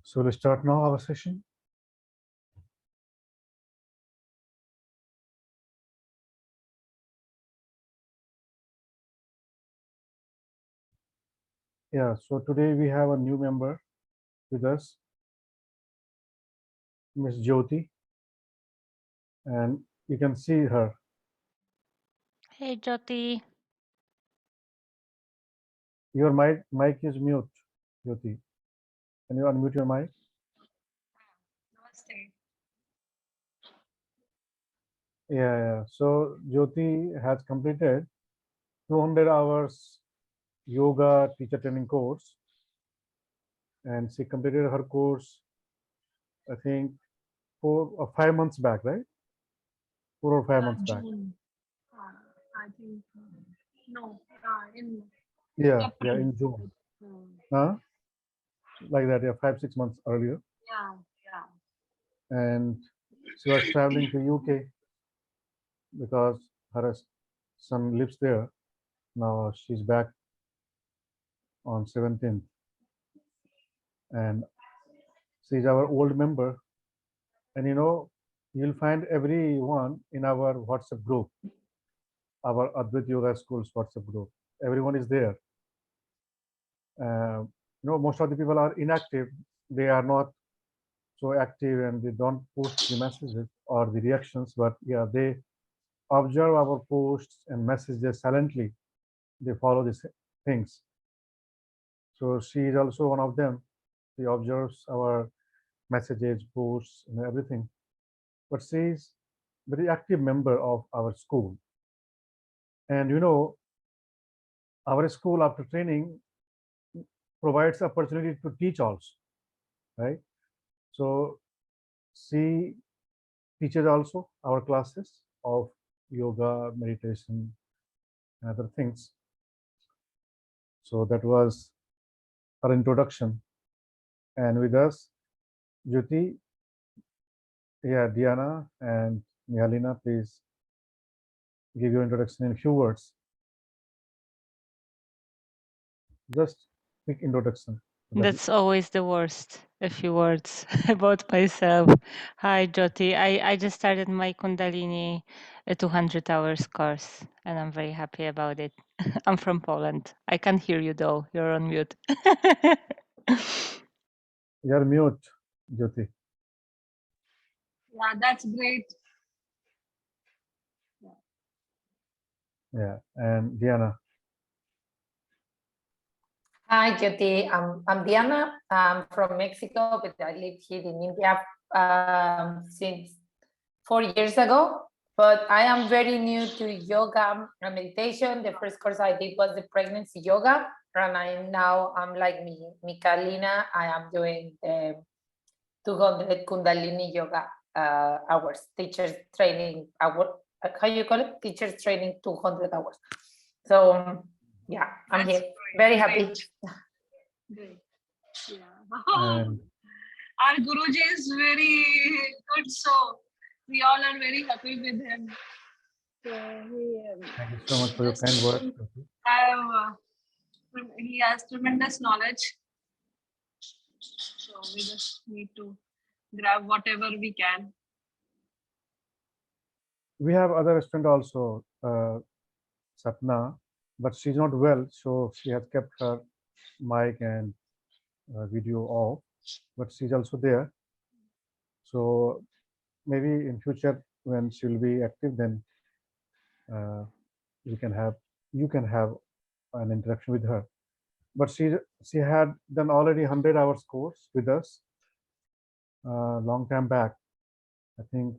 So we'll start now our session. Yeah, so today we have a new member with us, Miss Jyoti, and you can see her. Hey, Jyoti. Your mic is mute, Jyoti. Can you unmute your mic? Namaste. Yeah. So Jyoti has completed 200 hours yoga teacher training course, and she completed her course, I think, 4 or 5 months back, right? 4 or 5 months back. June. I think no. In Yeah, April. in June. Hmm. Like that, yeah, 5-6 months earlier. Yeah. And she was traveling to UK because her son lives there. Now she's back on 17th, and she's our old member. And you'll find everyone in our WhatsApp group, our Advait Yoga Schools WhatsApp group. Everyone is there. Most of the people are inactive. They are not so active and they don't post the messages or the reactions, but yeah, they observe our posts and messages silently. They follow these things. So she is also one of them. She observes our messages, posts, and everything. But she is very active member of our school. And our school after training provides opportunity to teach also, right? So she teaches also our classes of yoga, meditation, and other things. So that was our introduction. And with us, Jyoti, yeah, Diana and Nihalina, please give your introduction in a few words. Just quick introduction. That's always the worst. A few words about myself. Hi, Jyoti. I just started my Kundalini 200 hours course, and I'm very happy about it. I'm from Poland. I can't hear you though. You're on mute. You're mute, Jyoti. Yeah, that's great. Yeah, and Diana. Hi, Jyoti. I'm Diana. I'm from Mexico, but I live here in India since 4 years ago. But I am very new to yoga and meditation. The first course I did was the pregnancy yoga, and I'm like Mikalina. I am doing the 200 Kundalini yoga hours, teachers training hour. How you call it? Teachers training 200 hours. So yeah, I'm That's here. Very happy. Great. Yeah. And Our Guruji is very good, so we all are very happy with him. So thank you so much for your kind words. he has tremendous knowledge. So we just need to grab whatever we can. We have other student also, Sapna, but she's not well, so she has kept her mic and video off, but she's also there. So maybe in future when she will be active, then you can have an interaction with her. But she had done already 100 hours course with us long time back. I think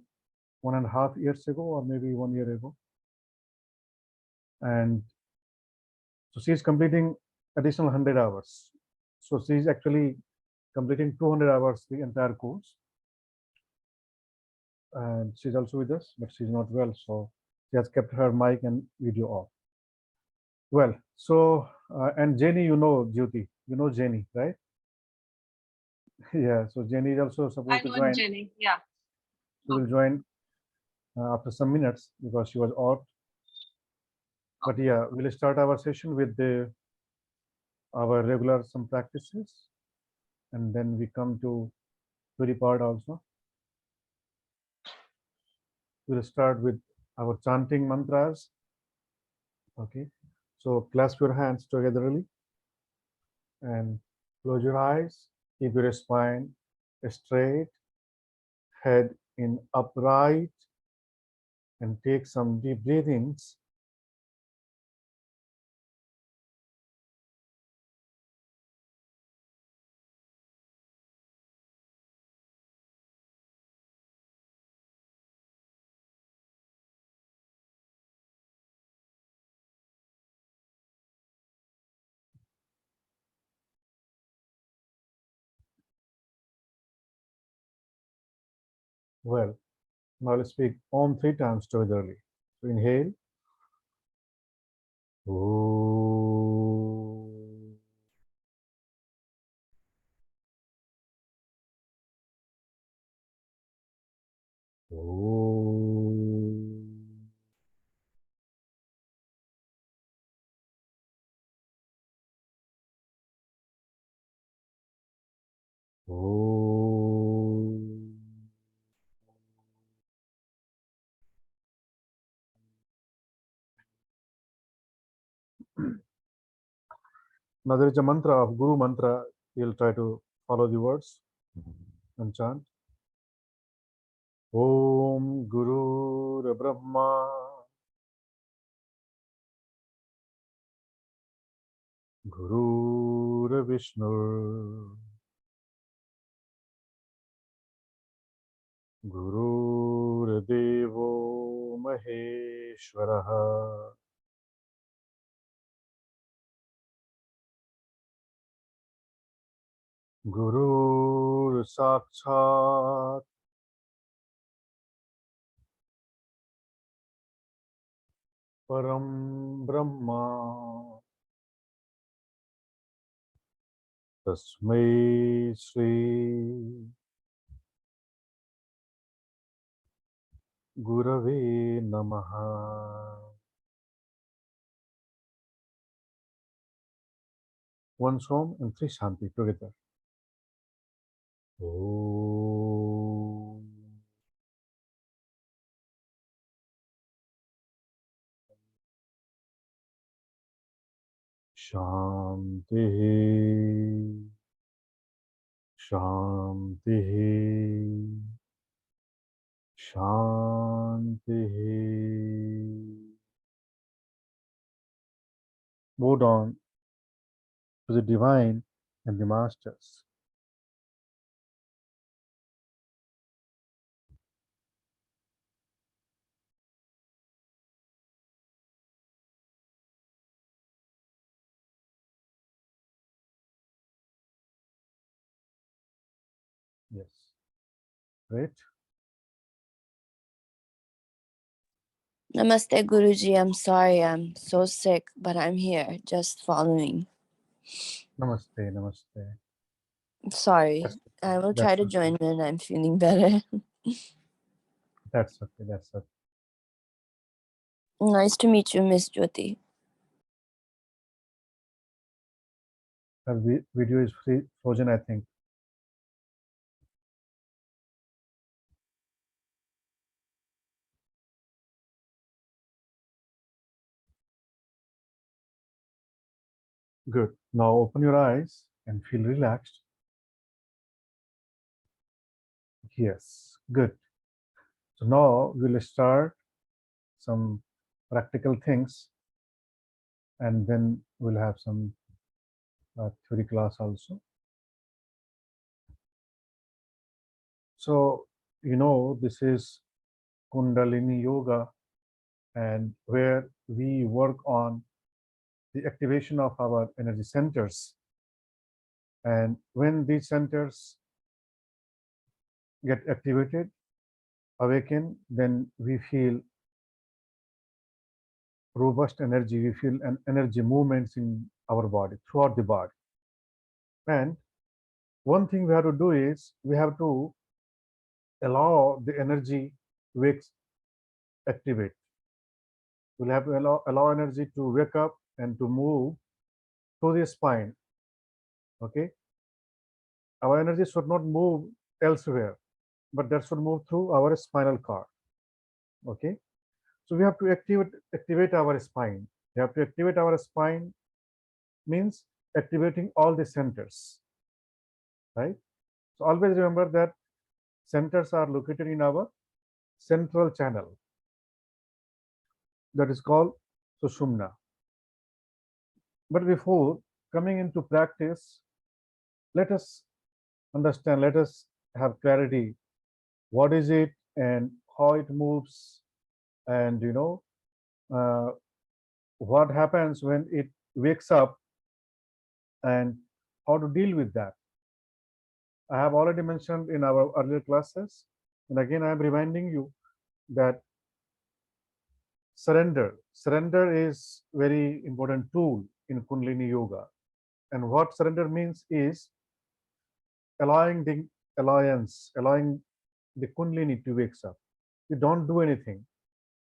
1.5 years ago or maybe 1 year ago. And so she's completing additional 100 hours. So she's actually completing 200 hours the entire course. And she's also with us, but she's not well. So she has kept her mic and video off. Well, so, and Jenny, Jyoti, Jenny, right? Yeah, so Jenny is also supposed to join. Jenny, yeah. She will join after some minutes because she was out. But yeah, we'll start our session with our regular some practices, and then we come to theory part also. We'll start with our chanting mantras. Okay, so clasp your hands togetherly and close your eyes. Keep your spine straight, head in upright, and take some deep breathings. Well, now let's speak Om 3 times togetherly. So inhale. Om. Om. Om. Now there is a mantra of Guru mantra. You'll try to follow the words and chant. Om Guru Brahma Guru Vishnu Guru Devo Maheshwaraha Guru Sakshat Param Brahma Tasmai Shri Gurave Namaha. One Om and 3 Shanti together. Om Shanti Shanti Shanti. Moved on to the divine and the masters. Yes. Right? Namaste, Guruji. I'm sorry I'm so sick, but I'm here just following. Namaste, namaste. Sorry. I will try to join when I'm feeling better. That's okay, that's okay. Nice to meet you, Miss Jyoti. The video is frozen, I think. Good. Now open your eyes and feel relaxed. Yes, good. So now we'll start some practical things, and then we'll have some theory class also. So, this is Kundalini Yoga, and where we work on the activation of our energy centers. And when these centers get activated, awaken, then we feel robust energy, we feel an energy movements in our body, throughout the body. And one thing we have to do is we have to allow the energy to activate. We'll have to allow energy to wake up and to move through the spine. Okay. Our energy should not move elsewhere, but that should move through our spinal cord. Okay, so we have to activate our spine. We have to activate our spine means activating all the centers, right? So always remember that centers are located in our central channel, that is called Sushumna. But before coming into practice, let us understand, let us have clarity. What is it and how it moves, and uh, what happens when it wakes up, and how to deal with that. I have already mentioned in our earlier classes, and again I am reminding you that surrender is very important tool in Kundalini yoga. And what surrender means is allowing the Kundalini to wake up. You don't do anything,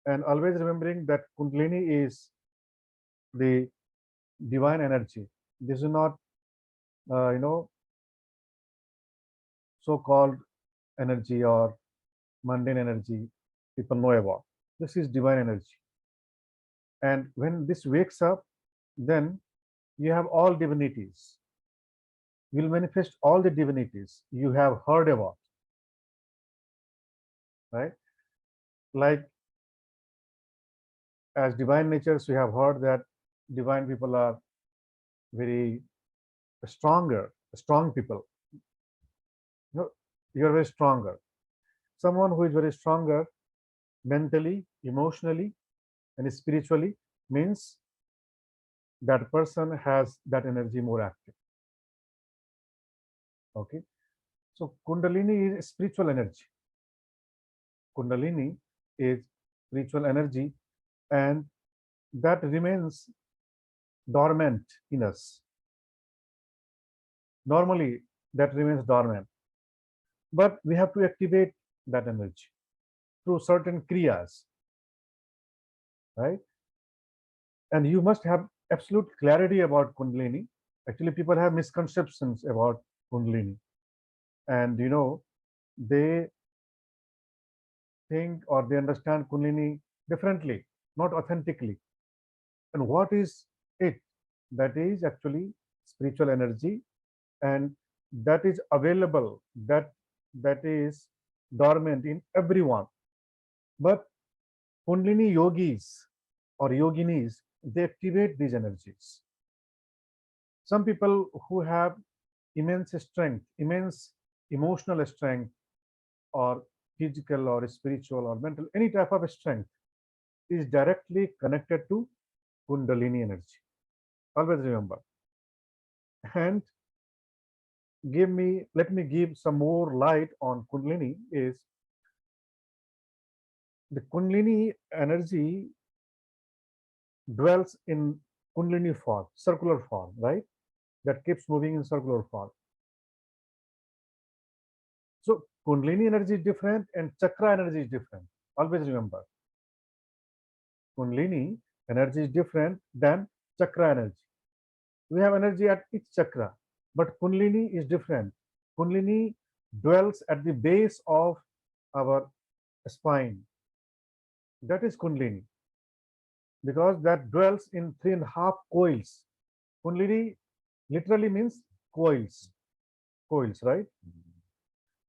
and always remembering that Kundalini is the divine energy. This is not so-called energy or mundane energy people know about. This is divine energy, and when this wakes up, then you have all divinities. You'll manifest all the divinities you have heard about, right? Like as divine natures, we have heard that divine people are very strong people. You're very stronger. Someone who is very stronger mentally, emotionally, and spiritually means that person has that energy more active. Okay, so Kundalini is spiritual energy. Kundalini is spiritual energy, and that remains dormant in us. Normally, that remains dormant, but we have to activate that energy through certain kriyas, right? And you must have absolute clarity about Kundalini. Actually, people have misconceptions about Kundalini, and they think or they understand Kundalini differently, not authentically. And what is it? That is actually spiritual energy, and that is available, that is dormant in everyone. But Kundalini yogis or yoginis, they activate these energies. Some people who have immense strength, immense emotional strength, or physical or spiritual or mental, any type of strength is directly connected to Kundalini energy. Always remember. And let me give some more light on Kundalini. Is the Kundalini energy dwells in Kundalini form, circular form, right? That keeps moving in circular form. So Kundalini energy is different and chakra energy is different. Always remember, Kundalini energy is different than chakra energy. We have energy at each chakra, but Kundalini is different. Kundalini dwells at the base of our spine. That is Kundalini, because that dwells in 3.5 coils. Kundalini literally means coils, right?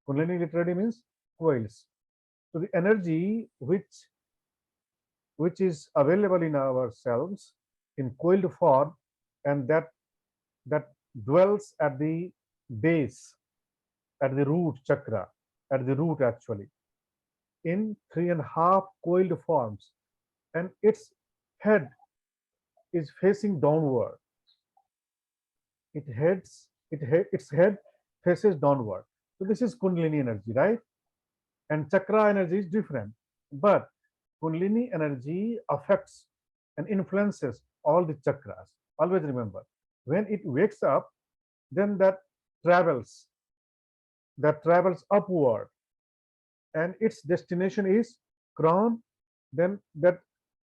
Kundalini literally means coils. So the energy which is available in ourselves in coiled form, and that dwells at the base, at the root chakra, at the root actually, in 3.5 coiled forms, and its head is facing downward. Its head faces downward. So this is Kundalini energy, right? And chakra energy is different, but Kundalini energy affects and influences all the chakras. Always remember, when it wakes up, then that travels upward, and its destination is crown. Then that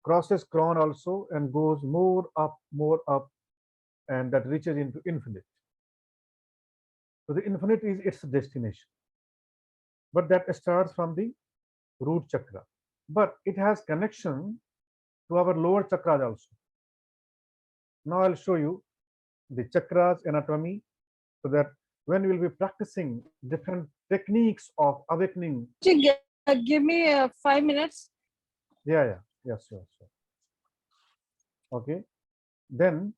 crosses crown also and goes more up, and that reaches into infinite. So the infinite is its destination, but that starts from the root chakra. But it has connection to our lower chakras also. Now I'll show you the chakras anatomy, so that when we will be practicing different techniques of awakening. Give me 5 minutes. Yeah, yes, sure. Okay, then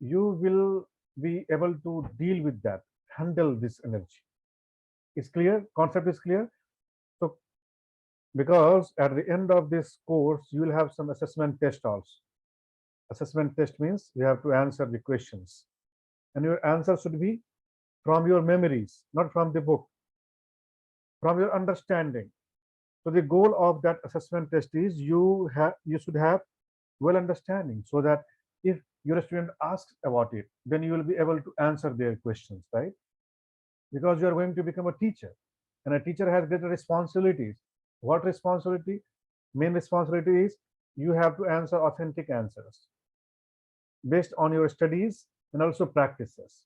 you will be able to deal with that, handle this energy. It's clear? Concept is clear? So, because at the end of this course, you will have some assessment test also. Assessment test means you have to answer the questions, and your answer should be from your memories, not from the book, from your understanding. So the goal of that assessment test is you should have well understanding, so that if your student asks about it, then you will be able to answer their questions, right? Because you are going to become a teacher, and a teacher has greater responsibilities. What responsibility? Main responsibility is you have to answer authentic answers based on your studies and also practices.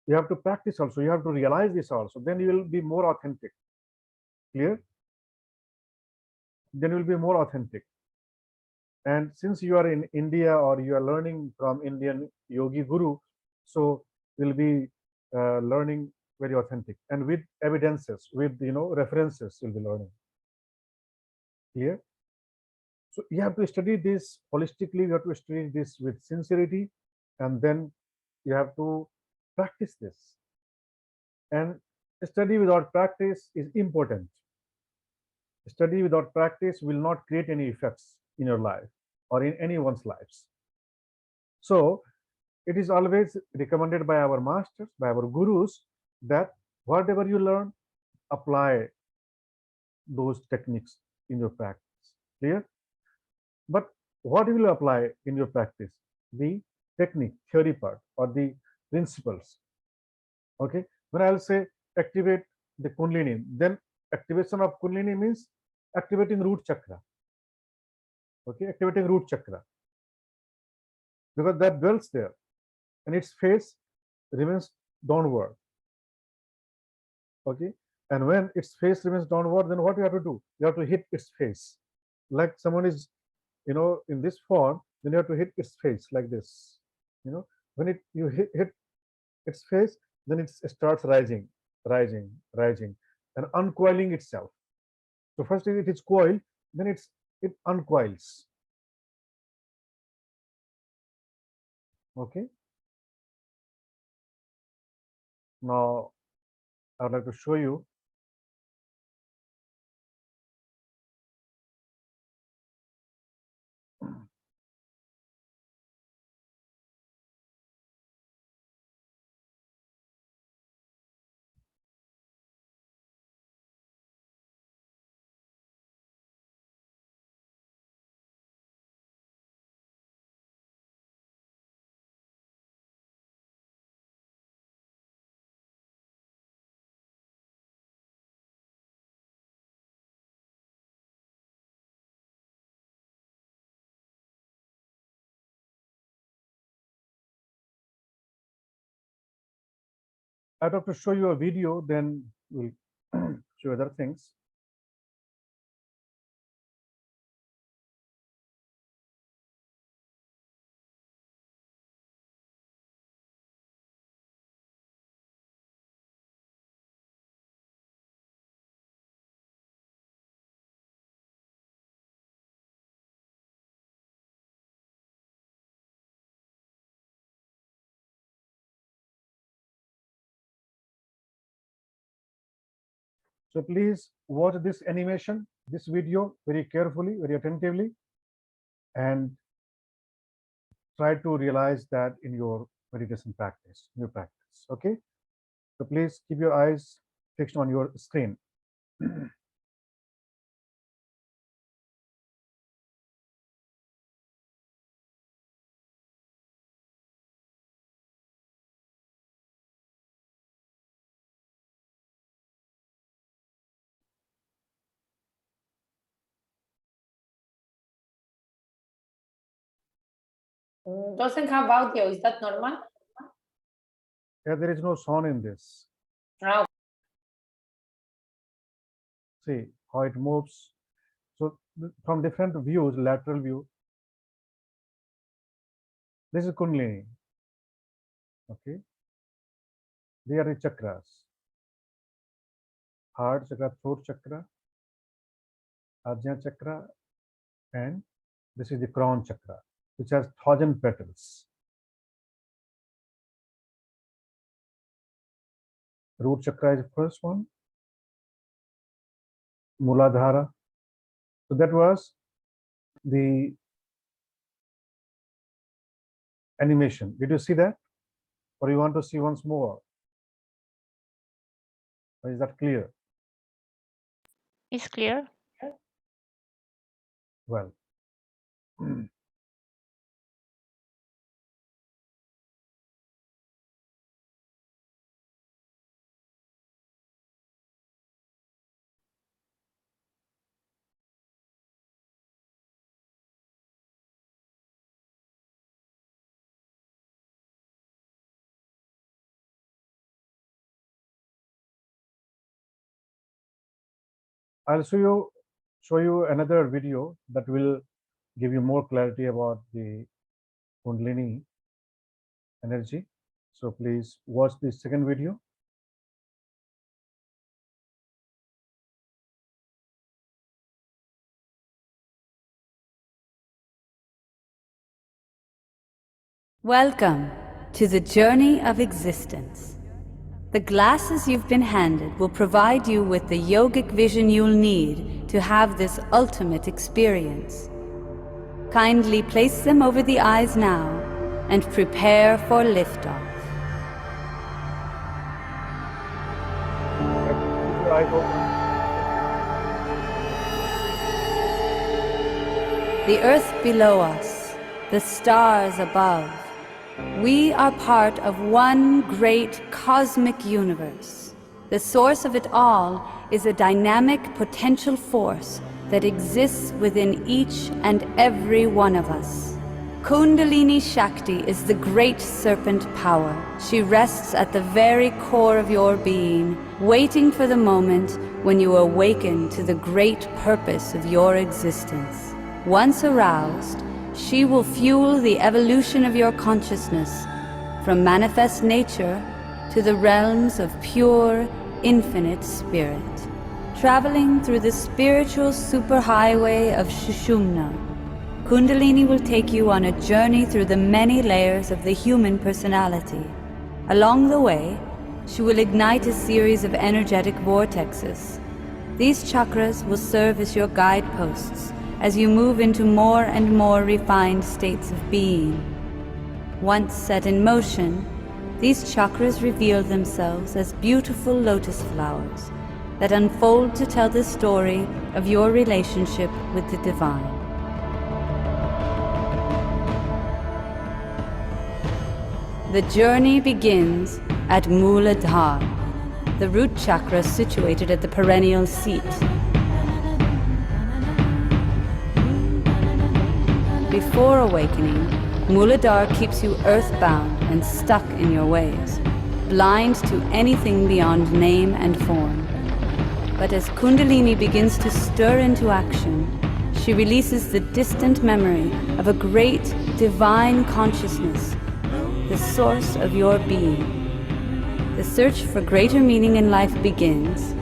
You have to practice also, you have to realize this also, then you will be more authentic. Clear? Then you will be more authentic. And since you are in India, or you are learning from Indian yogi guru, so you'll be learning very authentic and with evidences, with references, you'll be learning. Clear? So you have to study this holistically, you have to study this with sincerity, and then you have to practice this. And study without practice is important. Study without practice will not create any effects in your life or in anyone's lives. So it is always recommended by our masters, by our gurus, that whatever you learn, apply those techniques in your practice. Clear? But what will you apply in your practice? The technique, theory part, or the principles. Okay. When I'll say activate the Kundalini, then activation of Kundalini means activating root chakra. Okay, activating root chakra, because that dwells there, and its face remains downward. Okay, and when its face remains downward, then what you have to do? You have to hit its face, like someone is, in this form. Then you have to hit its face like this. When you hit its face, then it starts rising, and uncoiling itself. So first it is coiled, then it uncoils. Okay. Now I would like to show you. I'd have to show you a video, then we'll show other things. So please watch this animation, this video very carefully, very attentively, and try to realize that in your meditation practice, Okay. So please keep your eyes fixed on your screen. Doesn't have audio. Is that normal? there is no sun in this. Oh, See how it moves. So from different views, lateral view, this is Kundalini. Okay, they are the chakras: heart chakra, throat chakra, Ajna chakra, and this is the crown chakra, which has 1,000 petals. Root chakra is the first one, Muladhara. So that was the animation. Did you see that? Or you want to see once more? Or is that clear? It's clear. Well, I'll show you another video that will give you more clarity about the Kundalini energy. So please watch the second video. Welcome to the journey of existence. The glasses you've been handed will provide you with the yogic vision you'll need to have this ultimate experience. Kindly place them over the eyes now and prepare for liftoff. Keep your eyes open. The earth below us, the stars above. We are part of one great cosmic universe. The source of it all is a dynamic potential force that exists within each and every one of us. Kundalini Shakti is the great serpent power. She rests at the very core of your being, waiting for the moment when you awaken to the great purpose of your existence. Once aroused, she will fuel the evolution of your consciousness from manifest nature to the realms of pure, infinite spirit. Traveling through the spiritual superhighway of Shushumna, Kundalini will take you on a journey through the many layers of the human personality. Along the way, she will ignite a series of energetic vortexes. These chakras will serve as your guideposts as you move into more and more refined states of being. Once set in motion, these chakras reveal themselves as beautiful lotus flowers that unfold to tell the story of your relationship with the divine. The journey begins at Muladhara, the root chakra situated at the perennial seat. Before awakening, Muladhara keeps you earthbound and stuck in your ways, blind to anything beyond name and form. But as Kundalini begins to stir into action, she releases the distant memory of a great divine consciousness, the source of your being. The search for greater meaning in life begins,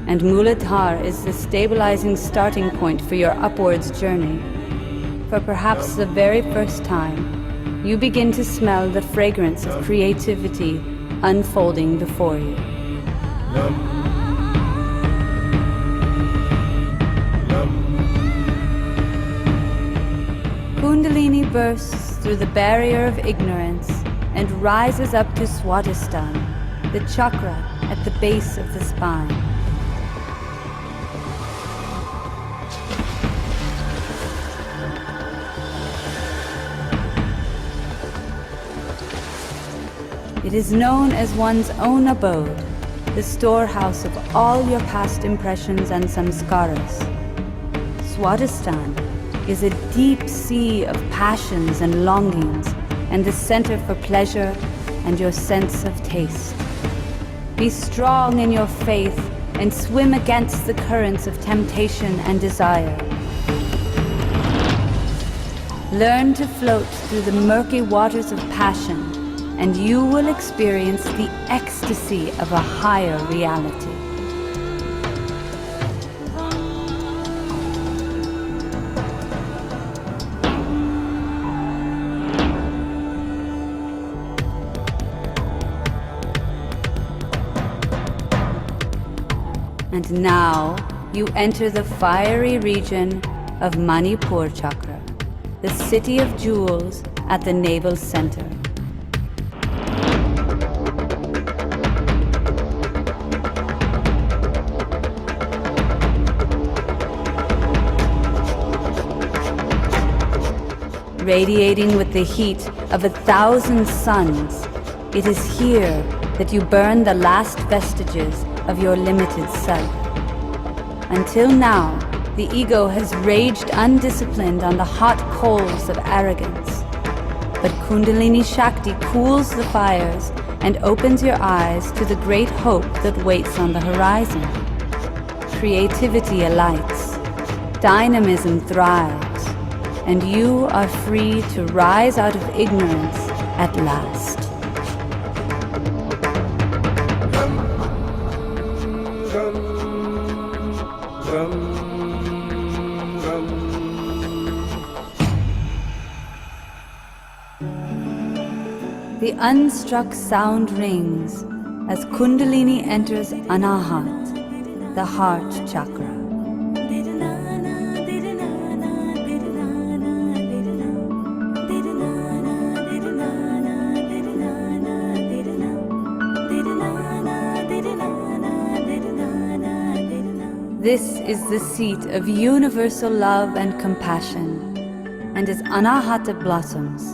and Muladhara is the stabilizing starting point for your upwards journey. For perhaps the very first time, you begin to smell the fragrance of creativity unfolding before you. Kundalini bursts through the barrier of ignorance and rises up to Swadhisthana, the chakra at the base of the spine. It is known as one's own abode, the storehouse of all your past impressions and samskaras. Swadhisthana is a deep sea of passions and longings, and the center for pleasure, and your sense of taste. Be strong in your faith and swim against the currents of temptation and desire. Learn to float through the murky waters of passion, and you will experience the ecstasy of a higher reality. And now you enter the fiery region of Manipur Chakra, the city of jewels at the navel center. Radiating with the heat of 1,000 suns, it is here that you burn the last vestiges of your limited self. Until now, the ego has raged undisciplined on the hot coals of arrogance. But Kundalini Shakti cools the fires and opens your eyes to the great hope that waits on the horizon. Creativity alights, dynamism thrives, and you are free to rise out of ignorance at last. The unstruck sound rings as Kundalini enters Anahat, the heart chakra. This is the seat of universal love and compassion, and as Anahata blossoms,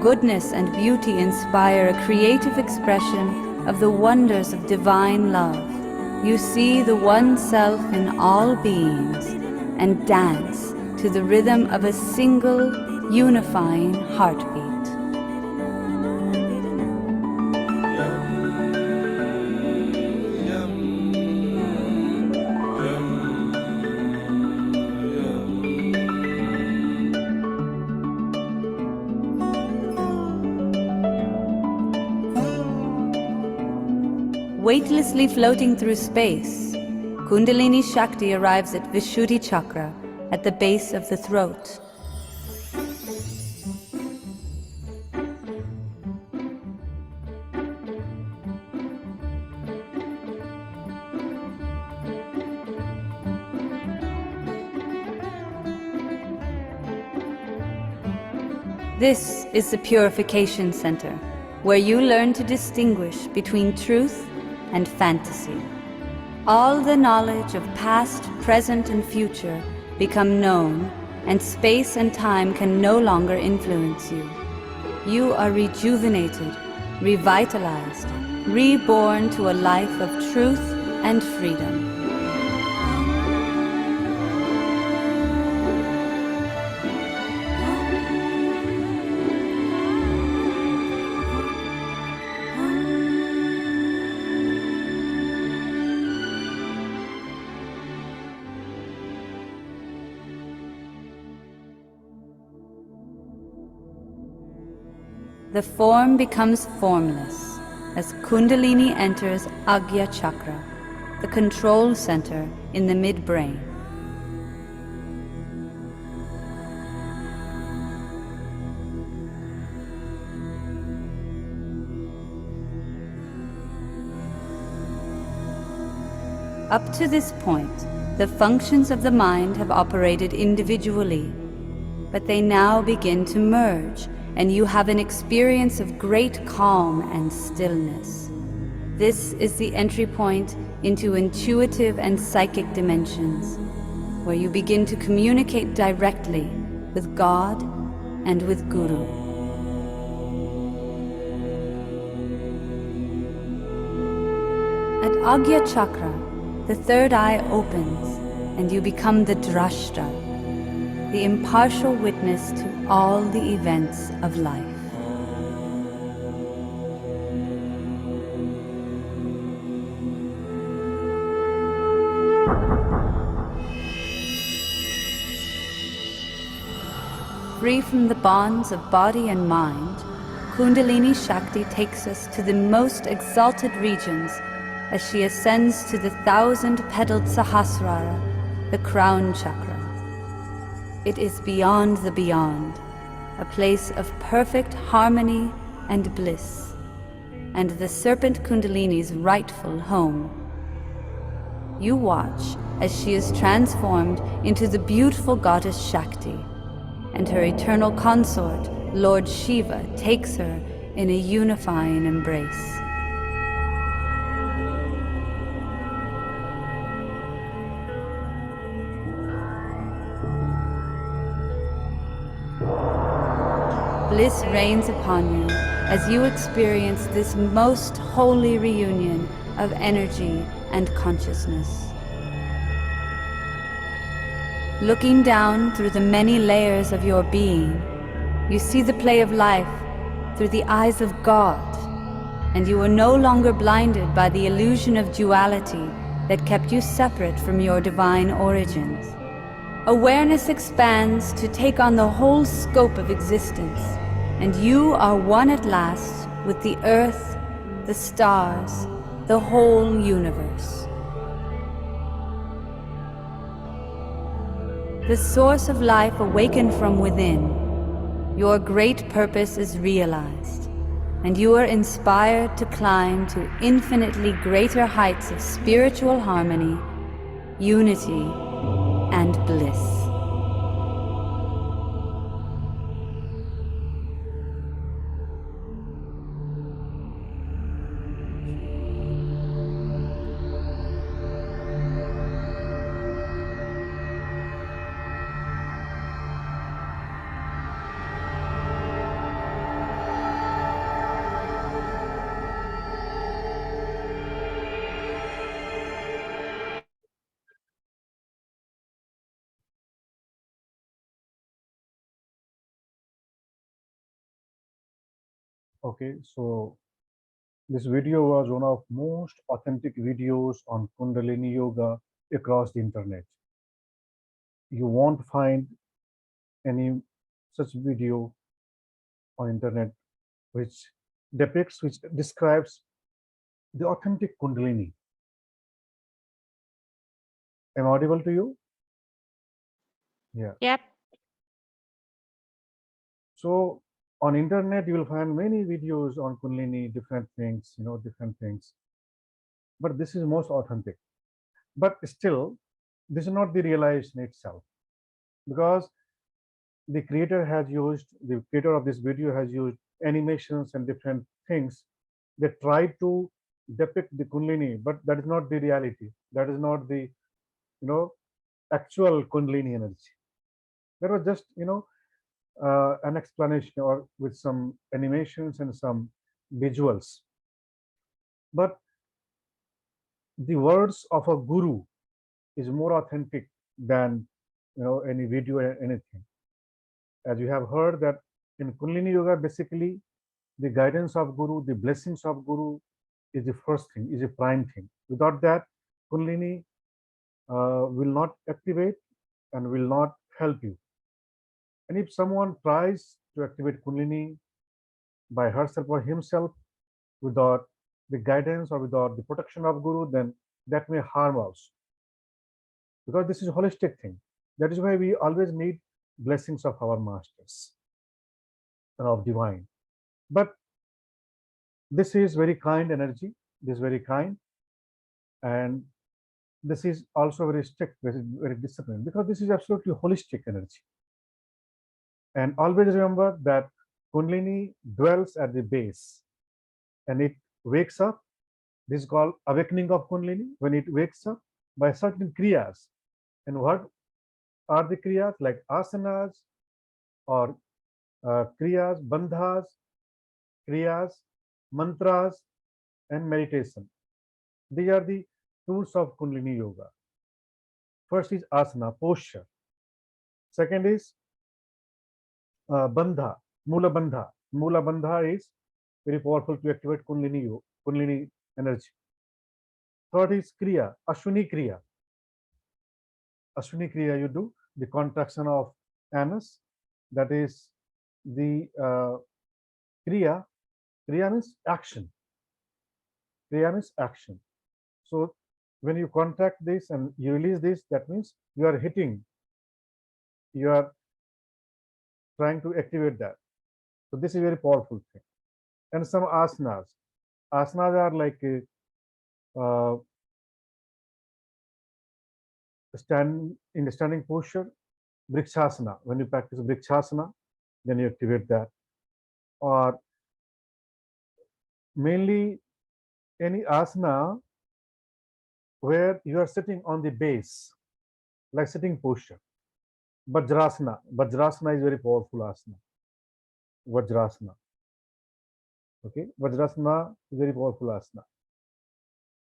goodness and beauty inspire a creative expression of the wonders of divine love. You see the one self in all beings and dance to the rhythm of a single, unifying heartbeat. Weightlessly floating through space, Kundalini Shakti arrives at Vishuddhi Chakra at the base of the throat. This is the Purification Center, where you learn to distinguish between truth and fantasy. All the knowledge of past, present, and future become known, and space and time can no longer influence you. You are rejuvenated, revitalized, reborn to a life of truth and freedom. The form becomes formless as Kundalini enters Agya Chakra, the control center in the midbrain. Up to this point, the functions of the mind have operated individually, but they now begin to merge, and you have an experience of great calm and stillness. This is the entry point into intuitive and psychic dimensions, where you begin to communicate directly with God and with Guru. At Agya Chakra, the third eye opens, and you become the Drashta, the impartial witness to all the events of life. free from the bonds of body and mind, Kundalini Shakti takes us to the most exalted regions as she ascends to the 1,000-petaled Sahasrara, the crown chakra. It is beyond the beyond, a place of perfect harmony and bliss, and the serpent Kundalini's rightful home. You watch as she is transformed into the beautiful goddess Shakti, and her eternal consort, Lord Shiva, takes her in a unifying embrace. Bliss reigns upon you as you experience this most holy reunion of energy and consciousness. Looking down through the many layers of your being, you see the play of life through the eyes of God, and you are no longer blinded by the illusion of duality that kept you separate from your divine origins. Awareness expands to take on the whole scope of existence, and you are one at last with the earth, the stars, the whole universe. The source of life awakened from within, your great purpose is realized, and you are inspired to climb to infinitely greater heights of spiritual harmony, unity, and bliss. Okay, so this video was one of most authentic videos on Kundalini Yoga across the internet. You won't find any such video on internet which depicts, which describes the authentic Kundalini. Am I audible to you? Yeah. Yep. So on internet, you will find many videos on Kundalini, different things, different things. But this is most authentic. But still, this is not the realization itself, because the creator of this video has used animations and different things that try to depict the Kundalini, but that is not the reality. That is not the, actual Kundalini energy. That was just, an explanation or with some animations and some visuals. But the words of a guru is more authentic than any video or anything. As you have heard that in Kundalini Yoga, basically the guidance of guru, the blessings of guru is the first thing, is a prime thing. Without that, Kundalini will not activate and will not help you. And if someone tries to activate Kundalini by herself or himself without the guidance or without the protection of guru, then that may harm us, because this is a holistic thing. That is why we always need blessings of our masters and of divine. But this is very kind energy. This is very kind, and this is also very strict, very disciplined, because this is absolutely holistic energy. And always remember that Kundalini dwells at the base, and it wakes up. This is called awakening of Kundalini, when it wakes up by certain kriyas. And what are the kriyas? Like asanas or kriyas, bandhas, kriyas, mantras, and meditation. These are the tools of Kundalini Yoga. First is asana, posture. Second is bandha, mula bandha. Mula bandha is very powerful to activate Kundalini energy. Third is kriya, ashwini kriya. Ashwini kriya, you do the contraction of anus that is the Kriya. Kriya means action. Kriya means action. So when you contract this and you release this, that means you are hitting, you are trying to activate that. So this is a very powerful thing. And some asanas. Asanas are like stand in the standing posture, Vrikshasana. When you practice Vrikshasana, then you activate that. Or mainly any asana where you are sitting on the base, like sitting posture. Vajrasana. Vajrasana is very powerful asana. Vajrasana. Okay, Vajrasana is very powerful asana.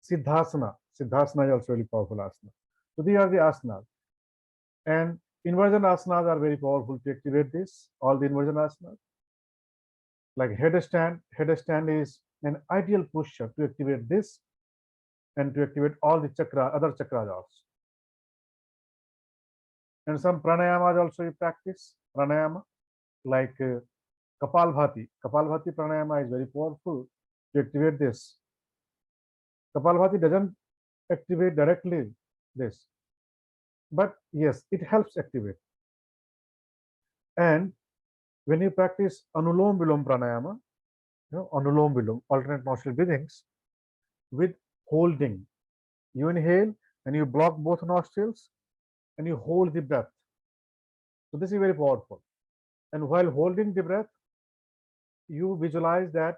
Siddhasana. Siddhasana is also very powerful asana. So these are the asanas. And inversion asanas are very powerful to activate this. All the inversion asanas. Like headstand. Headstand is an ideal posture to activate this and to activate all the chakra, other chakras also. And some pranayamas also you practice. Pranayama, like Kapalbhati. Kapalbhati pranayama is very powerful to activate this. Kapalbhati doesn't activate directly this, but yes, it helps activate. And when you practice Anulom Vilom pranayama, Anulom Vilom, alternate nostril breathings, with holding, you inhale and you block both nostrils and you hold the breath. So this is very powerful. And while holding the breath, you visualize that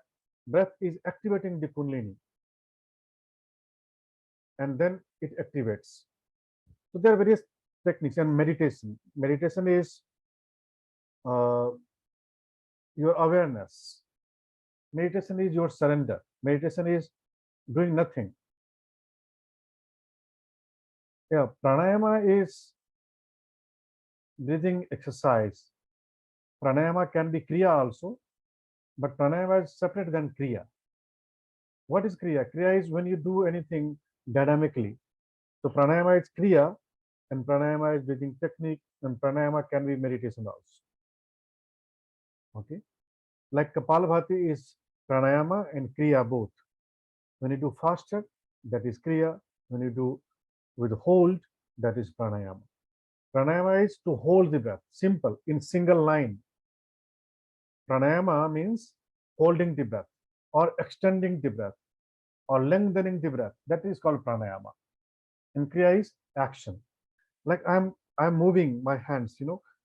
breath is activating the Kundalini, and then it activates. So there are various techniques. And meditation. Meditation is your awareness. Meditation is your surrender. Meditation is doing nothing. Yeah, pranayama is breathing exercise. Pranayama can be kriya also, but pranayama is separate than kriya. What is kriya? Kriya is when you do anything dynamically. So pranayama is kriya, and pranayama is breathing technique, and pranayama can be meditation also. Okay, like Kapalbhati is pranayama and kriya both. When you do faster, that is kriya. When you do with hold, that is pranayama. Pranayama is to hold the breath, simple, in single line. Pranayama means holding the breath or extending the breath or lengthening the breath. That is called pranayama. And kriya is action. Like I'm moving my hands,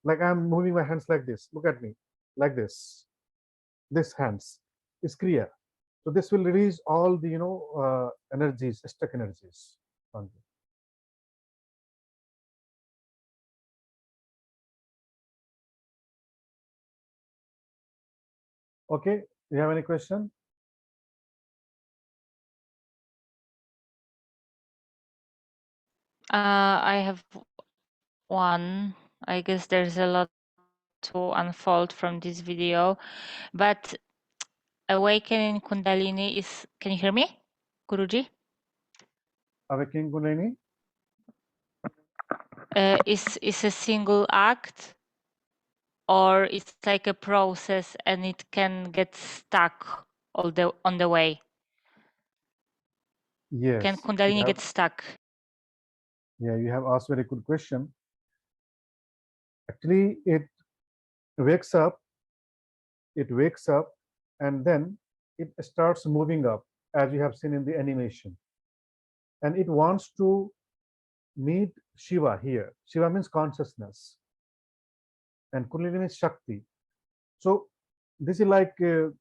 like I'm moving my hands like this. Look at me, like this. This hands is kriya. So this will release all the energies, stuck energies. Okay, do you have any question? I have one. I guess there's a lot to unfold from this video, but awakening Kundalini is, can you hear me, Guruji? Awakening Kundalini? Is a single act, or it's like a process and it can get stuck on the way? Yes. Can Kundalini get stuck? Yeah, you have asked very good question. Actually, it wakes up, and then it starts moving up, as you have seen in the animation. And it wants to meet Shiva here. Shiva means consciousness, and Kundalini means Shakti. So this is like a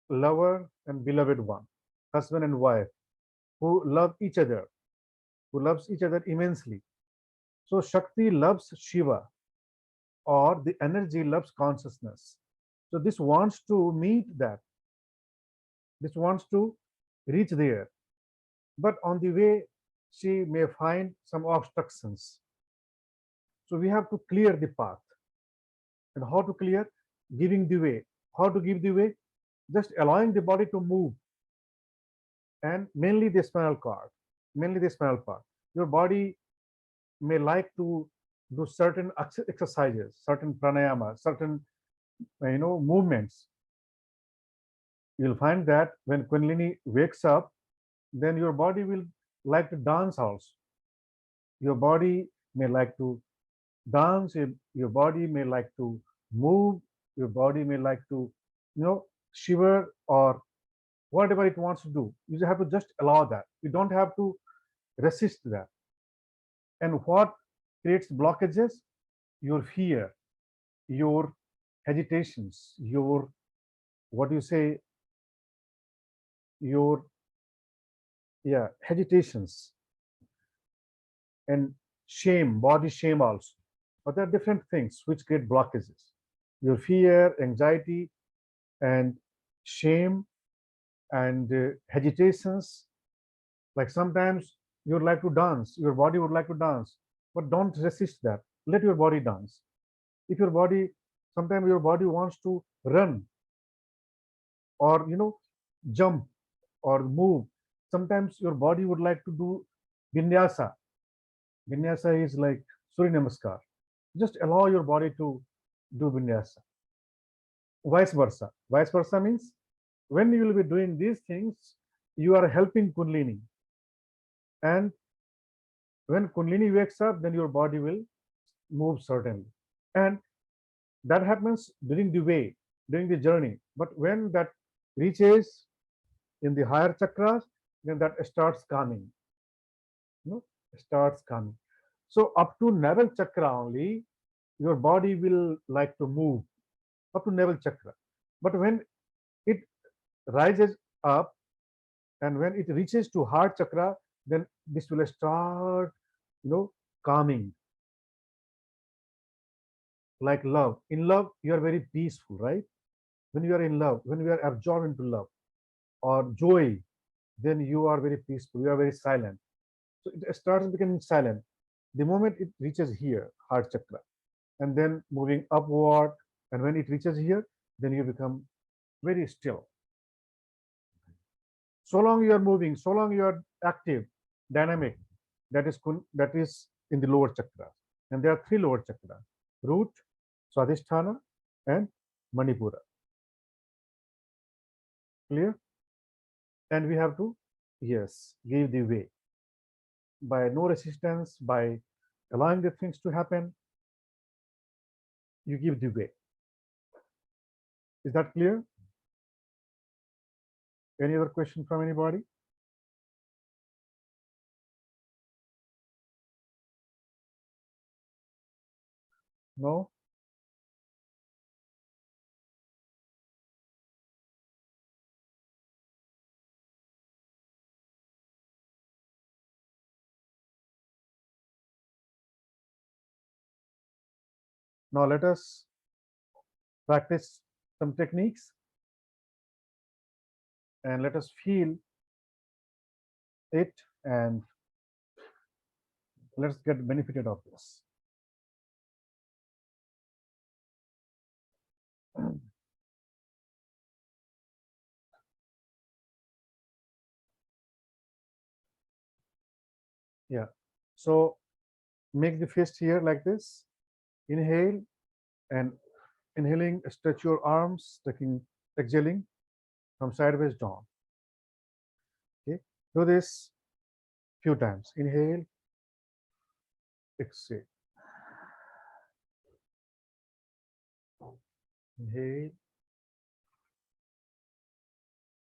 lover and beloved one, husband and wife, who love each other, who loves each other immensely. So Shakti loves Shiva, or the energy loves consciousness. So this wants to meet that. This wants to reach there. But on the way, she may find some obstructions. So we have to clear the path. And how to clear? Giving the way. How to give the way? Just allowing the body to move. And mainly the spinal cord, mainly the spinal part. Your body may like to do certain exercises, certain pranayama, certain movements, you'll find that when Kundalini wakes up, then your body will like to dance also. Your body may like to dance, your body may like to move, your body may like to, shiver or whatever it wants to do. You just have to just allow that. You don't have to resist that. And what creates blockages? Your fear, your hesitations, your, what do you say, your, hesitations, and shame, body shame also. But there are different things which create blockages. Your fear, anxiety, and shame, and hesitations. Like sometimes you would like to dance, your body would like to dance, but don't resist that. Let your body dance. If your body, sometimes your body wants to run or jump or move. Sometimes your body would like to do vinyasa. Vinyasa is like Surya Namaskar. Just allow your body to do vinyasa. Vice versa. Vice versa means when you will be doing these things, you are helping Kundalini. And when Kundalini wakes up, then your body will move certainly. And that happens during the way, during the journey. But when that reaches in the higher chakras, then that starts calming. Starts calming. So up to navel chakra only, your body will like to move up to navel chakra. But when it rises up and when it reaches to heart chakra, then this will start, calming. Like love. In love, you are very peaceful, right? When you are in love, when you are absorbed into love or joy, then you are very peaceful, you are very silent. So it starts becoming silent the moment it reaches here, heart chakra, and then moving upward. And when it reaches here, then you become very still. So long you are moving, so long you are active, dynamic, that is in the lower chakra. And there are 3 lower chakras: root, Swadhisthana, and Manipura. Clear? And we have to, yes, give the way by no resistance, by allowing the things to happen. You give the way. Is that clear? Any other question from anybody? No? Now let us practice some techniques and let us feel it, and let's get benefited of this. Yeah. So make the fist here like this. Inhale, and inhaling, stretch your arms, exhaling from sideways down. Okay. Do this few times. Inhale, exhale. Inhale,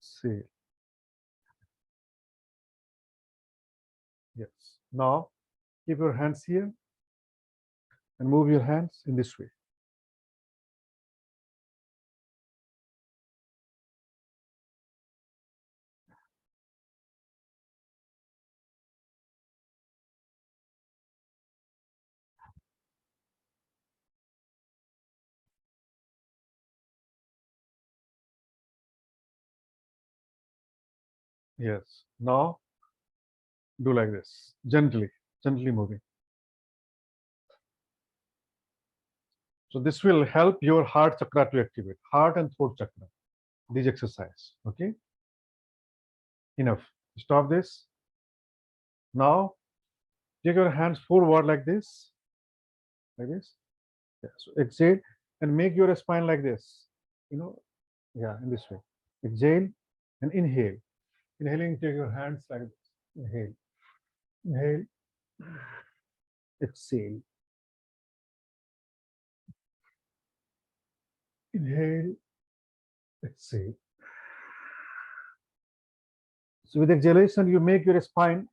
exhale. Yes. Now keep your hands here and move your hands in this way. Yes. Now do like this, gently moving. So this will help your heart chakra to activate, heart and throat chakra, this exercise. Okay. Enough. Stop this. Now take your hands forward like this like this. Yeah. So exhale and make your spine like this. Yeah, in this way. Exhale and inhale. Inhaling, take your hands like this. Inhale, inhale, exhale, inhale, exhale. So with exhalation, you make your spine,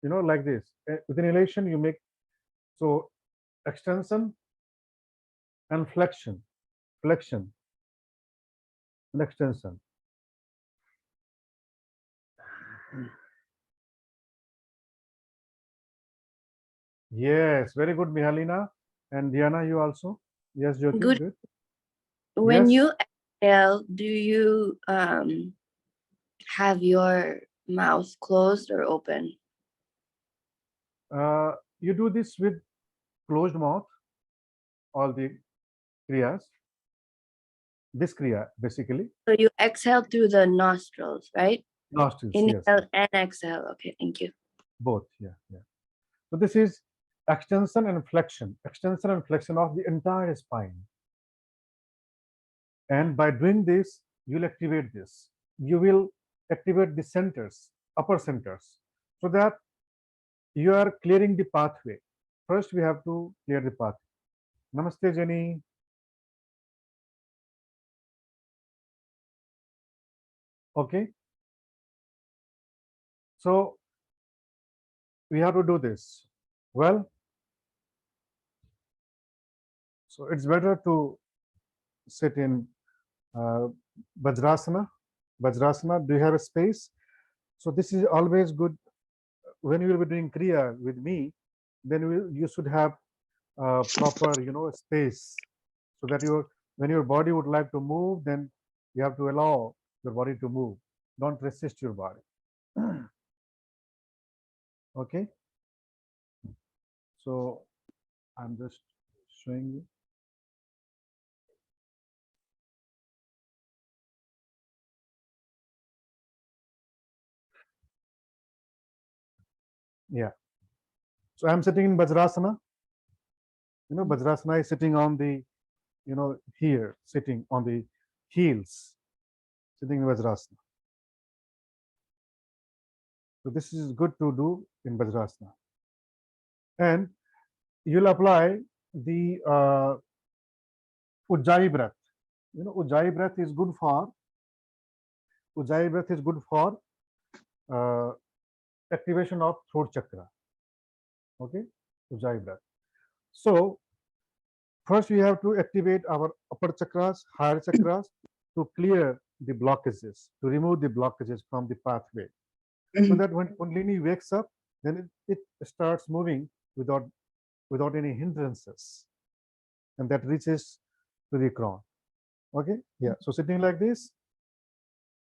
like this. With inhalation, you make so extension and flexion, flexion and extension. Yes, very good, Mihalina. And Diana, you also? Yes, Jyoti, Good. good. When Yes. you exhale, do you have your mouth closed or open? You do this with closed mouth, all the kriyas. This kriya, basically. So you exhale through the nostrils, right? Nostrils, Inhale yes. and exhale. Okay, thank you. Both, yeah, yeah. So this is extension and flexion of the entire spine. And by doing this, you'll activate this. You will activate the centers, upper centers, so that you are clearing the pathway. First, we have to clear the path. Namaste, Jenny. Okay. So we have to do this. Well, so it's better to sit in Vajrasana. Vajrasana, do you have a space? So this is always good when you will be doing Kriya with me, then you should have proper, space, so that when your body would like to move, then you have to allow your body to move. Don't resist your body. Okay. So I'm just showing you. Yeah. So I'm sitting in Vajrasana. Vajrasana is sitting on the, here, sitting on the heels, sitting in Vajrasana. So this is good to do in Vajrasana. And you'll apply the Ujjayi breath. Ujjayi breath is good for activation of throat chakra. Okay, Ujjayi breath. So first we have to activate our upper chakras, higher chakras, to clear the blockages, to remove the blockages from the pathway, so that when Kundalini wakes up, then it starts moving without any hindrances, and that reaches to the crown. Okay, yeah. So sitting like this,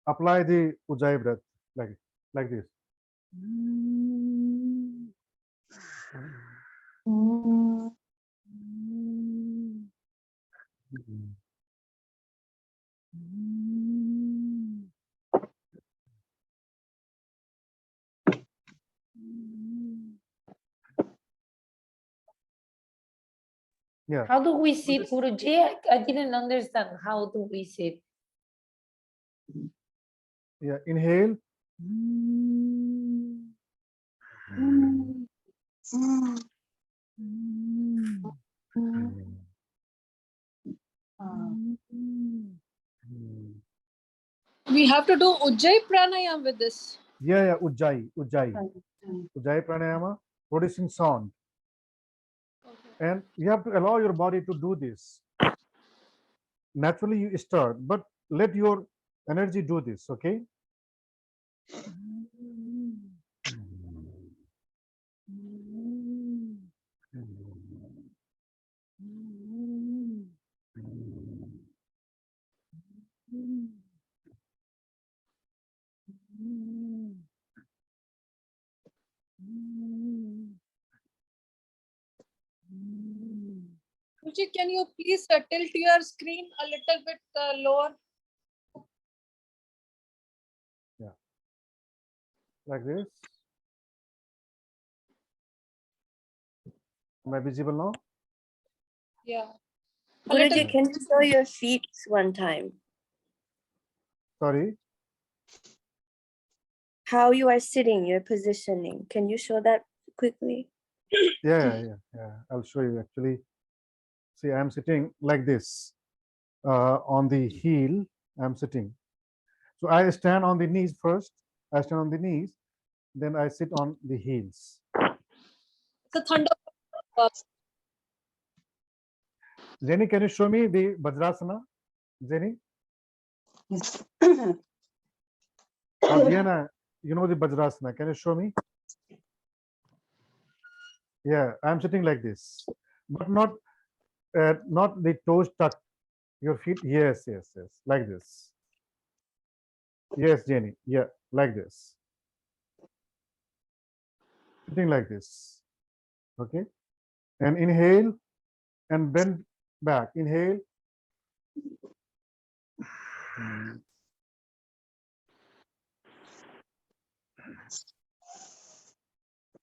apply the Ujjayi breath like this. Yeah. How do we sit, Guruji? I didn't understand. How do we sit? Yeah. Inhale. We have to do Ujjayi pranayam with this. Yeah. Ujjayi pranayama, producing sound. And you have to allow your body to do this. Naturally, you start, but let your energy do this. Okay. Guruji, can you please tilt your screen a little bit lower? Yeah. Like this. Am I visible now? Yeah. A little. Guruji, can you show your feet one time? Sorry. How you are sitting, your positioning. Can you show that quickly? Yeah. I'll show you actually. See, I'm sitting like this on the heel. I'm sitting. So I stand on the knees first. I stand on the knees. Then I sit on the heels. It's a thunder. Jenny, can you show me the Vajrasana? Jenny? Or Diana, you know the Vajrasana. Can you show me? Yeah, I'm sitting like this, but not the toes tucked. Your feet, yes, like this. Yes, Jenny, yeah, like this. Sitting like this, okay? And inhale and bend back. Inhale.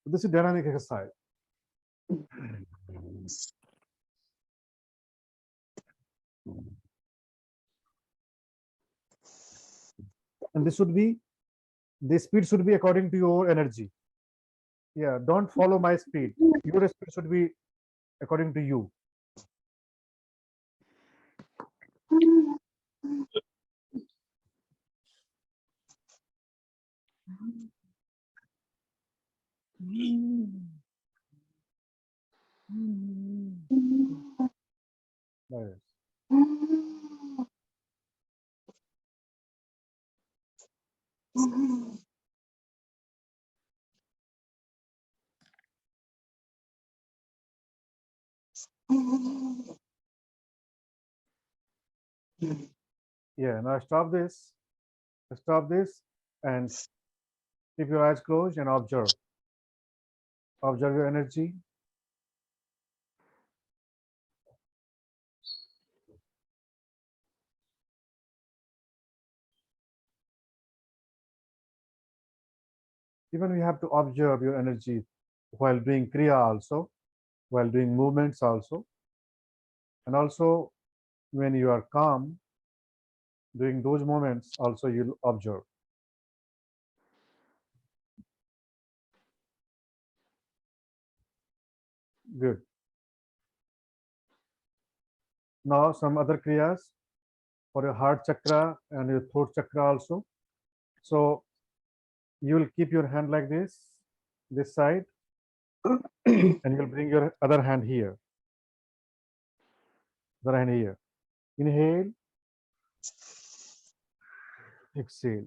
This is dynamic exercise. And this should be, the speed should be according to your energy. Yeah, don't follow my speed. Your speed should be according to you. Like this. Yeah, now stop this, and keep your eyes closed and observe. Observe your energy. Even we have to observe your energy while doing Kriya also, while doing movements also, and also when you are calm, doing those moments also you'll observe. Good. Now some other Kriyas for your heart chakra and your throat chakra also. So you will keep your hand like this side, and you'll bring your other hand here. Other hand here. Inhale, exhale.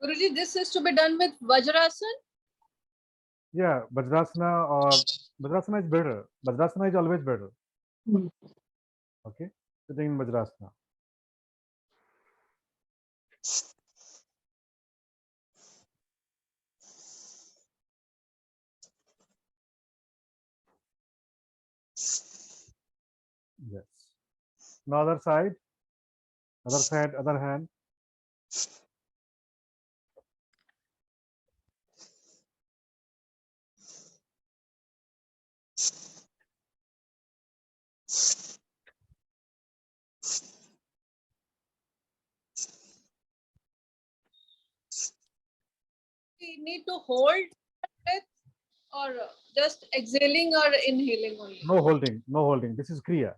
Guruji, this is to be done with Vajrasan. Yeah, Vajrasana or Vajrasana is better. Vajrasana is always better. Okay, sitting in Vajrasana. Yes. Now other side, other hand. We need to hold breath or just exhaling or inhaling only. No holding, no holding. This is Kriya.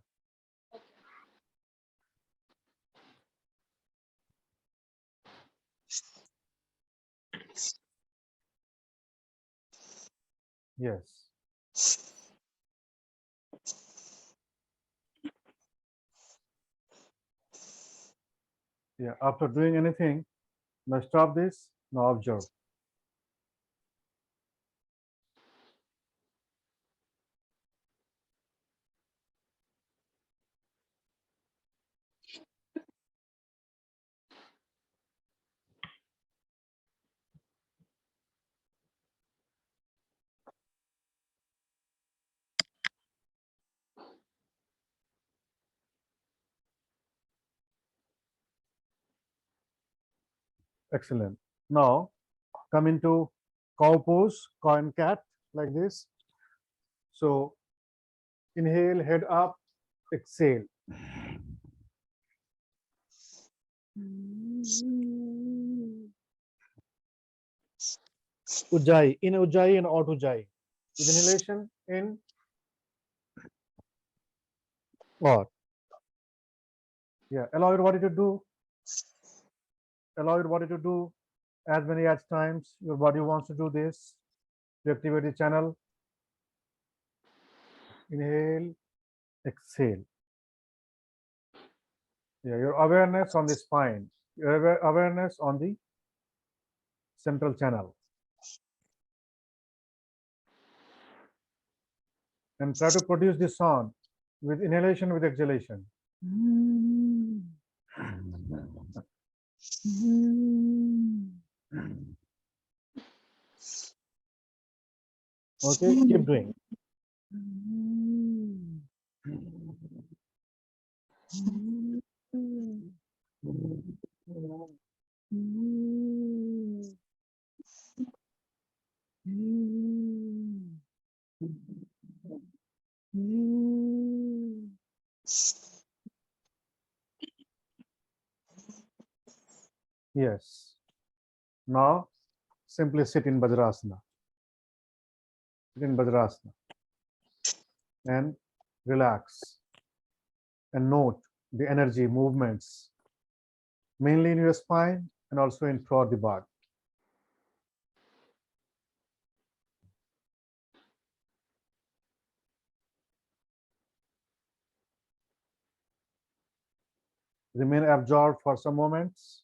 Yes. Yeah. After doing anything, now stop this. Now observe. Excellent. Now come into cow pose, cow and cat, like this. So inhale, head up, exhale. Ujjayi, in Ujjayi and out Ujjayi. With inhalation, in, out. Yeah, allow your body to do. Allow your body to do as many as times your body wants to do this to activate the channel. Inhale, exhale. Yeah, your awareness on the spine, your awareness on the central channel. And try to produce the sound with inhalation, with exhalation. Okay, keep doing. Yes. Now simply sit in Vajrasana. Sit in Vajrasana and relax and note the energy movements mainly in your spine and also in throughout the body. Remain absorbed for some moments.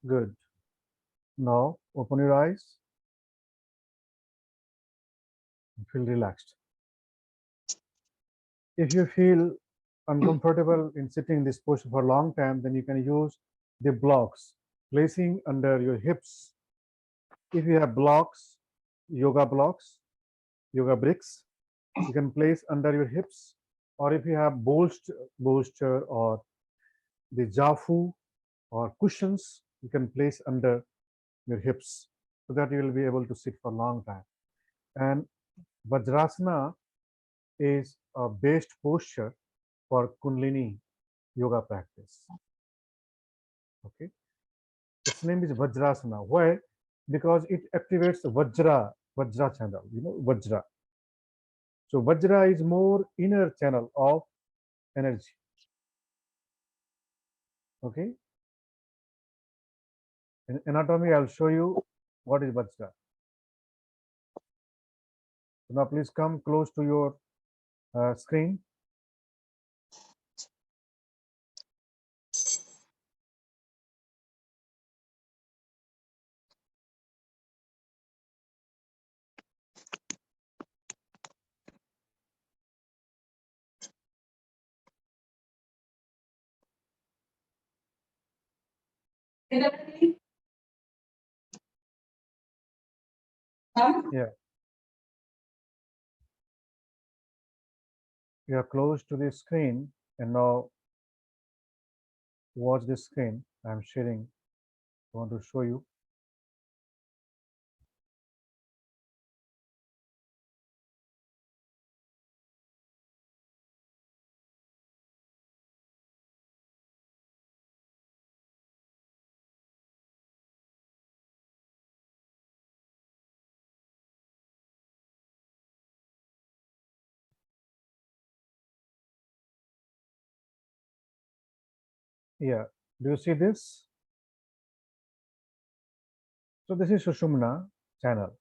Good. Now open your eyes and feel relaxed. If you feel uncomfortable in sitting in this posture for a long time, then you can use the blocks, placing under your hips. If you have blocks, yoga bricks, you can place under your hips, or if you have bolster or the jafu or cushions, you can place under your hips so that you will be able to sit for a long time. And Vajrasana is a best posture for Kundalini yoga practice. Okay, its name is Vajrasana. Why? Because it activates Vajra Vajra channel, Vajra. So Vajra is more inner channel of energy. Okay. In anatomy, I'll show you what is Vajra. So now please come close to your screen. Yeah, you are close to the screen, and now watch the screen. I'm sharing. I want to show you. Yeah, do you see this? So this is Sushumna channel.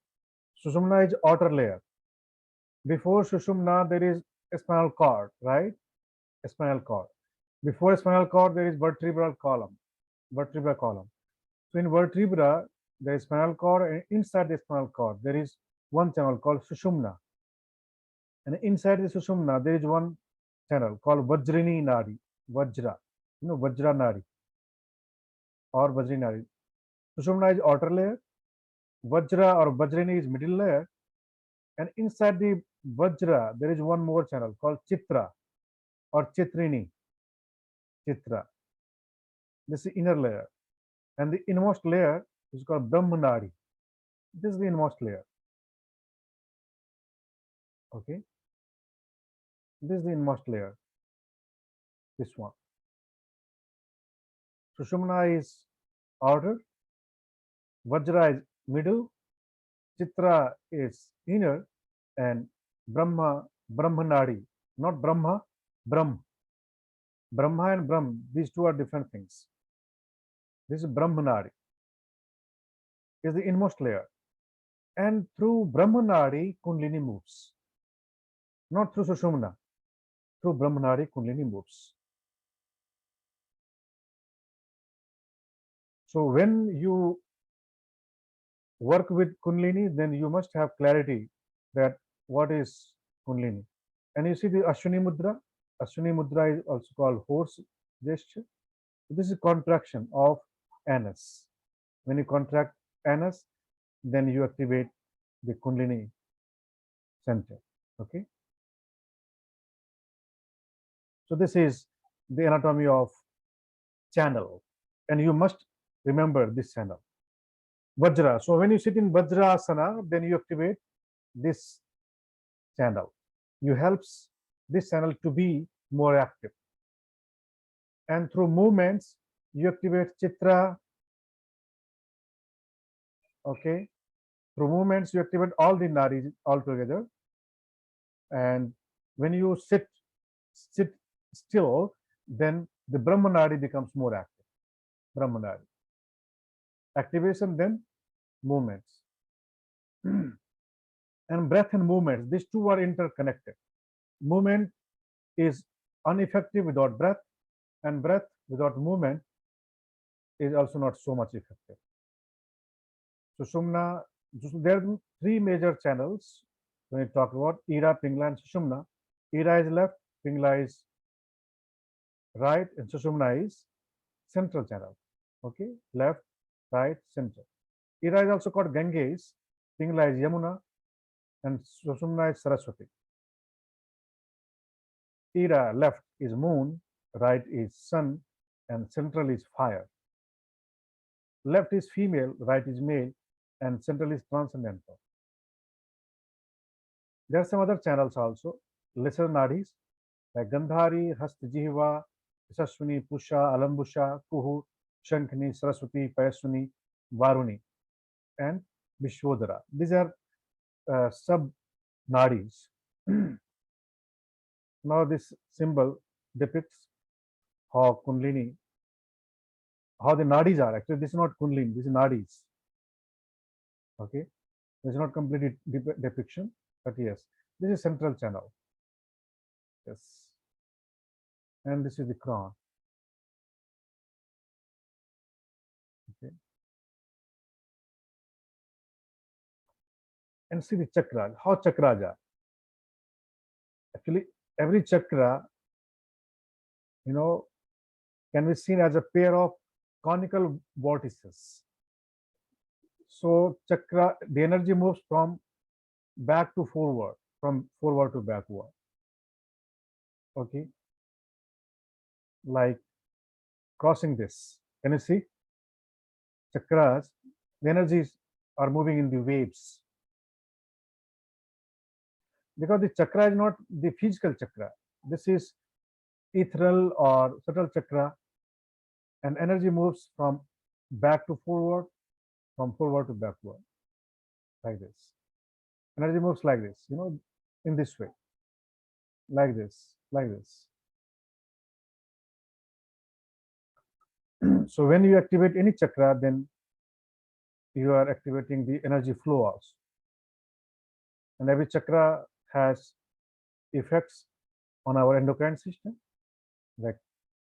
Sushumna is outer layer. Before Sushumna, there is a spinal cord, right? A spinal cord. Before spinal cord, there is vertebral column. Vertebral column. So in vertebra, there is spinal cord, and inside the spinal cord, there is one channel called Sushumna. And inside the Sushumna, there is one channel called Vajrini Nadi. Vajra. Vajra Nadi or Vajri Nadi. Sushumna is outer layer. Vajra or Vajrini is middle layer. And inside the Vajra, there is one more channel called Chitra or Chitrini. Chitra. This is inner layer. And the innermost layer is called Brahmanadi. This is the innermost layer. Okay. This is the innermost layer. This one. Sushumna is outer. Vajra is middle. Chitra is inner. And Brahmanadi, not Brahma, Brahm. Brahma and Brahm, these two are different things. This is Brahmanadi, is the inmost layer. And through Brahmanadi, Kundalini moves. Not through Sushumna. Through Brahmanadi, Kundalini moves. So when you work with Kundalini, then you must have clarity that what is Kundalini. And you see the Ashwini Mudra. Ashwini Mudra is also called horse gesture. This is contraction of anus. When you contract anus, then you activate the Kundalini center. Okay. So this is the anatomy of channel, and you must remember this channel. Vajra. So when you sit in Vajrasana, then you activate this channel. You helps this channel to be more active. And through movements, you activate Chitra. Okay. Through movements, you activate all the nadis altogether. And when you sit still, then the Brahmanadi becomes more active. Brahmanadi. Activation, then movements. And breath and movements, these two are interconnected. Movement is ineffective without breath, and breath without movement is also not so much effective. So Sushumna, there are three major channels when we talk about Ira, Pingla, and Sushumna. Ira is left, Pingla is right, and Sushumna is central channel. Okay, left, right, center. Ira is also called Ganges, Pingla is Yamuna, and Sushumna is Saraswati. Ira left is moon, right is sun, and central is fire. Left is female, right is male, and central is transcendental. There are some other channels also, lesser nadis like Gandhari, Hastjiva, Sashwini, Pusha, Alambusha, Kuhu, Shankhini, Saraswati, Payaswini, Varuni, and Vishwodara. These are sub nadis. Now this symbol depicts how Kundalini, how the nadis are. Actually, this is not Kundalini, this is nadis. Okay, this is not complete depiction, but yes, this is central channel. Yes, and this is the crown. Okay, and see the chakra. How chakras are. Actually, every chakra, you know, can be seen as a pair of conical vortices. So chakra, the energy moves from back to forward, from forward to backward. Okay, like crossing this. Can you see? Chakras, the energies are moving in the waves. Because the chakra is not the physical chakra. This is ethereal or subtle chakra, and energy moves from back to forward, from forward to backward, like this. Energy moves like this, you know, in this way, like this, like this. So when you activate any chakra, then you are activating the energy flow also. And every chakra has effects on our endocrine system. Like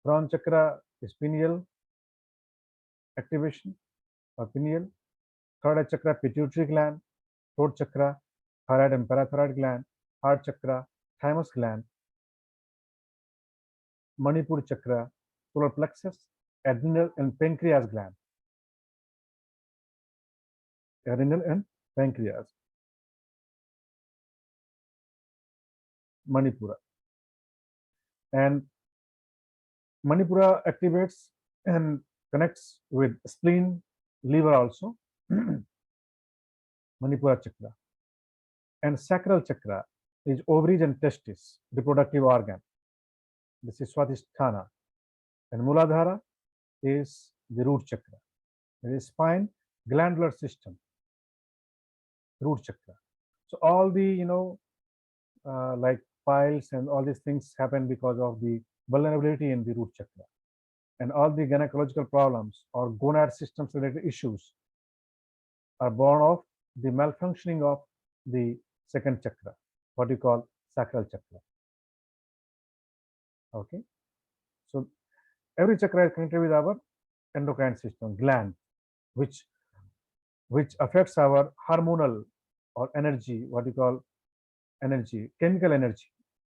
crown chakra is pineal activation or pineal. Third eye chakra, pituitary gland. Throat chakra, thyroid and parathyroid gland. Heart chakra, thymus gland. Manipur chakra, solar plexus, adrenal and pancreas gland. Adrenal and pancreas. Manipura. And Manipura activates and connects with spleen, liver also. Manipura chakra. And sacral chakra is ovaries and testis, reproductive organ. This is Swadhisthana. And Muladhara is the root chakra. There is spine, glandular system, root chakra. So all the, you know, like piles and all these things happen because of the vulnerability in the root chakra. And all the gynecological problems or gonad systems related issues are born of the malfunctioning of the second chakra, what you call sacral chakra. Okay, so every chakra is connected with our endocrine system, gland, which affects our hormonal or energy, what you call energy, chemical energy.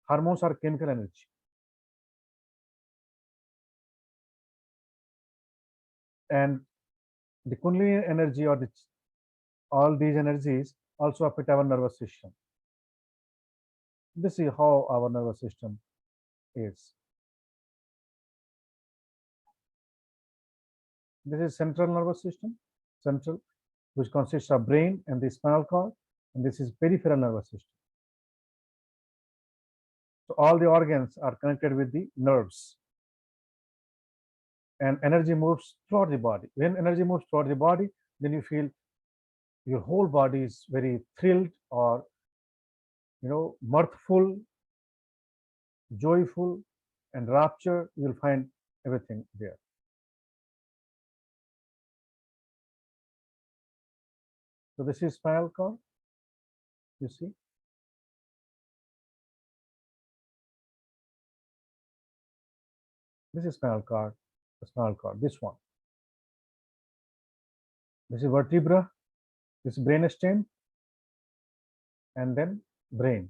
Hormones are chemical energy. And the Kundalini energy or all these energies also affect our nervous system. This is how our nervous system is. This is central nervous system, central, which consists of brain and the spinal cord, and this is peripheral nervous system. So all the organs are connected with the nerves, and energy moves throughout the body. When energy moves throughout the body, then you feel your whole body is very thrilled or, you know, mirthful, joyful, and rapture. You'll find everything there. So this is spinal cord, you see. This is spinal cord, the spinal cord, this one. This is vertebra, this is brainstem, and then brain.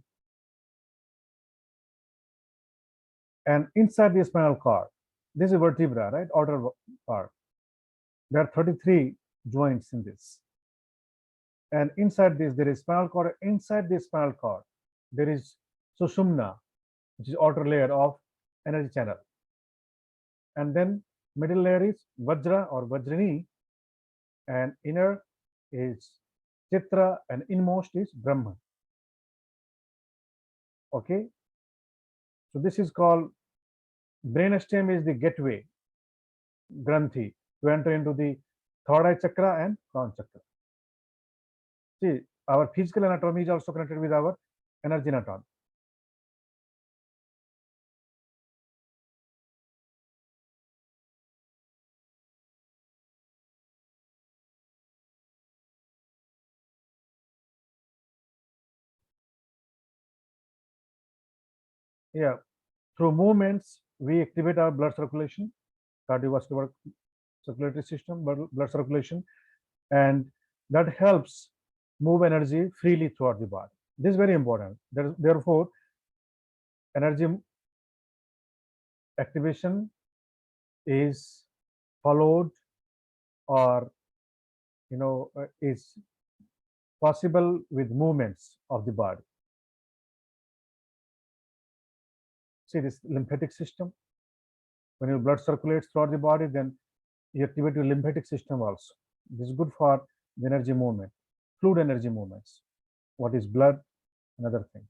And inside the spinal cord, this is vertebra, right? Outer part. There are 33 joints in this. And inside this, there is spinal cord. Inside this spinal cord, there is sushumna, which is outer layer of energy channel. And then middle layer is vajra or vajrani, and inner is chitra, and inmost is brahman. Okay, so this is called brainstem, is the gateway granthi to enter into the third eye chakra and crown chakra. See, our physical anatomy is also connected with our energy anatomy. Yeah, through movements, we activate our blood circulation, cardiovascular circulatory system, blood circulation, and that helps move energy freely throughout the body. This is very important. Therefore, energy activation is followed, or is possible with movements of the body. See this lymphatic system. When your blood circulates throughout the body, then you activate your lymphatic system also. This is good for the energy movement, fluid energy movements. What is blood and other things.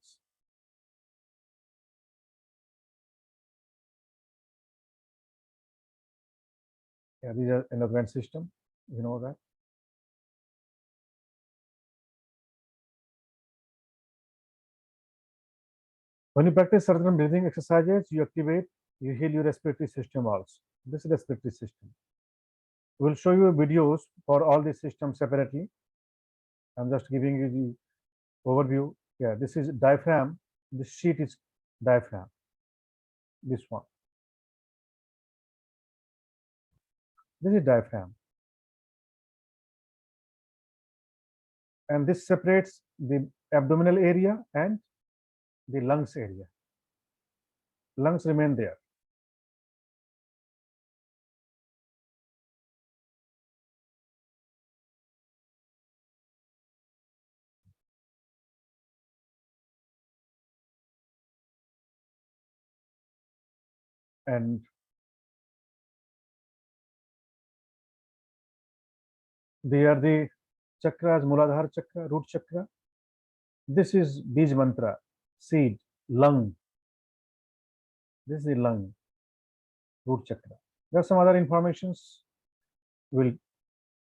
Yeah, these are endocrine system. You know that. When you practice certain breathing exercises, you heal your respiratory system also. This is respiratory system. We'll show you videos for all these systems separately. I'm just giving you the overview. Yeah, this is diaphragm. This sheet is diaphragm. This one. This is diaphragm. And this separates the abdominal area and the lungs area. Lungs remain there. And they are the chakras, Muladhara chakra, root chakra. This is Bij mantra, seed, lung. This is the lung, root chakra. There are some other informations. We'll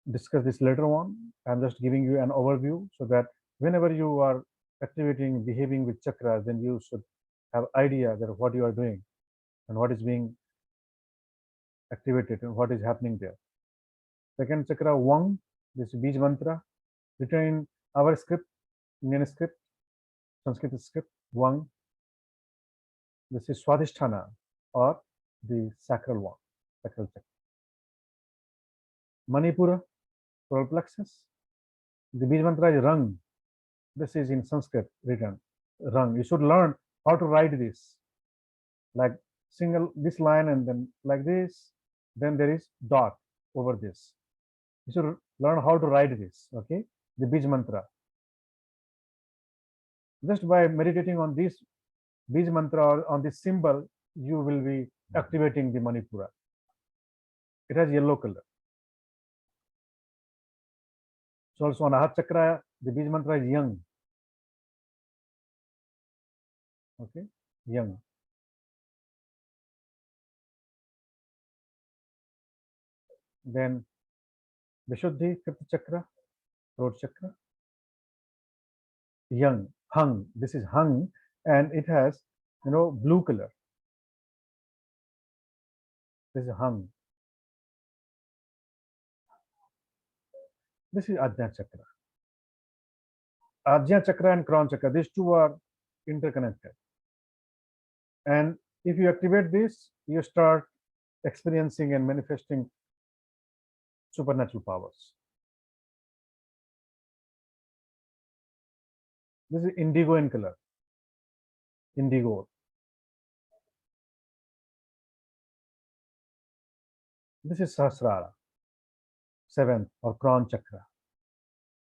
discuss this later on. I'm just giving you an overview so that whenever you are activating, behaving with chakras, then you should have idea that what you are doing and what is being activated and what is happening there. Second chakra, Wang. This is Bij mantra, written in our script, Indian script, Sanskrit script, Wang. This is Swadhisthana, or the sacral one, sacral chakra. Manipura, solar plexus. The Bij mantra is Rang. This is in Sanskrit written, Rang. You should learn how to write this, like this line and then like this, then there is dot over this. You should learn how to write this, okay? The Bij mantra. Just by meditating on this Bij mantra or on this symbol, you will be activating the Manipura. It has yellow color. So also on Heart chakra, the Bij mantra is Yang. Okay, Yang. Then Vishuddhi, fifth chakra, throat chakra. Yang, Hung. This is Hung, and it has blue color. This is Hung. This is Ajna chakra. Ajna chakra and Crown chakra, these two are interconnected. And if you activate this, you start experiencing and manifesting supernatural powers. This is indigo in color. Indigo. This is Sahasrara, seventh or crown chakra.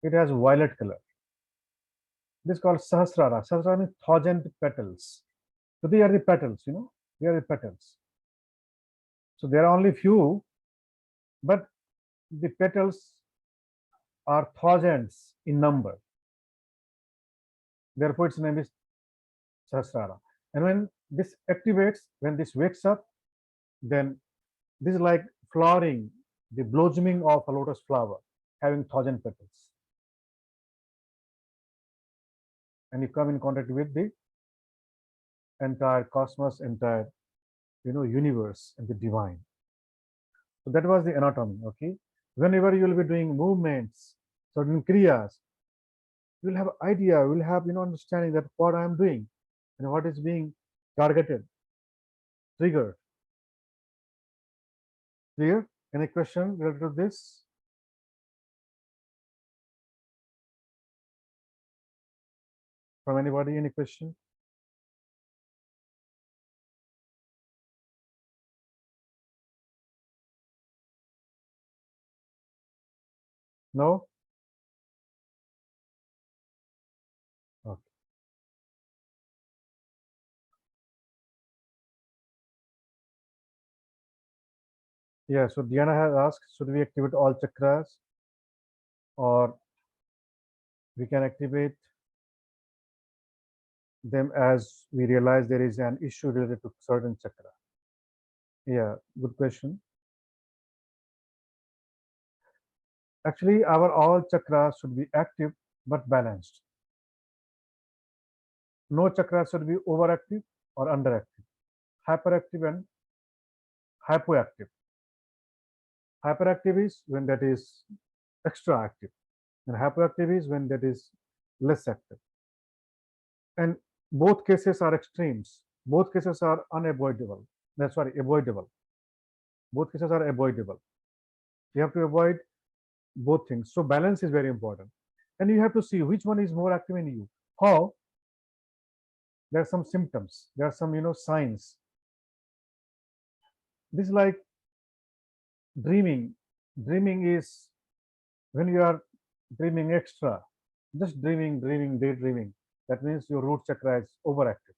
It has violet color. This is called Sahasrara. Sahasrara means 1,000 petals. So they are the petals, they are the petals. So there are only few, but the petals are thousands in number. Therefore, its name is Sahasrara. And when this activates, when this wakes up, then this is like flowering, the blossoming of a lotus flower, having 1,000 petals. and you come in contact with the entire cosmos, entire universe and the divine. So that was the anatomy. Okay, whenever you will be doing movements, certain kriyas, you will have idea, you will have understanding that what I am doing and what is being targeted, triggered. Clear? Any question related to this? From anybody? Any question? No? Okay. Yeah, so Diana has asked, should we activate all chakras or we can activate them as we realize there is an issue related to certain chakra? Yeah, good question. Actually, our all chakras should be active but balanced. No chakra should be overactive or underactive, hyperactive and hypoactive. Hyperactive is when that is extra active, and hyperactive is when that is less active. And both cases are extremes. Both cases are unavoidable. That's sorry, avoidable. Both cases are avoidable. You have to avoid both things. So balance is very important. And you have to see which one is more active in you. How? There are some symptoms. There are some signs. This is like dreaming. Dreaming is when you are dreaming extra, just dreaming, daydreaming. That means your root chakra is overactive.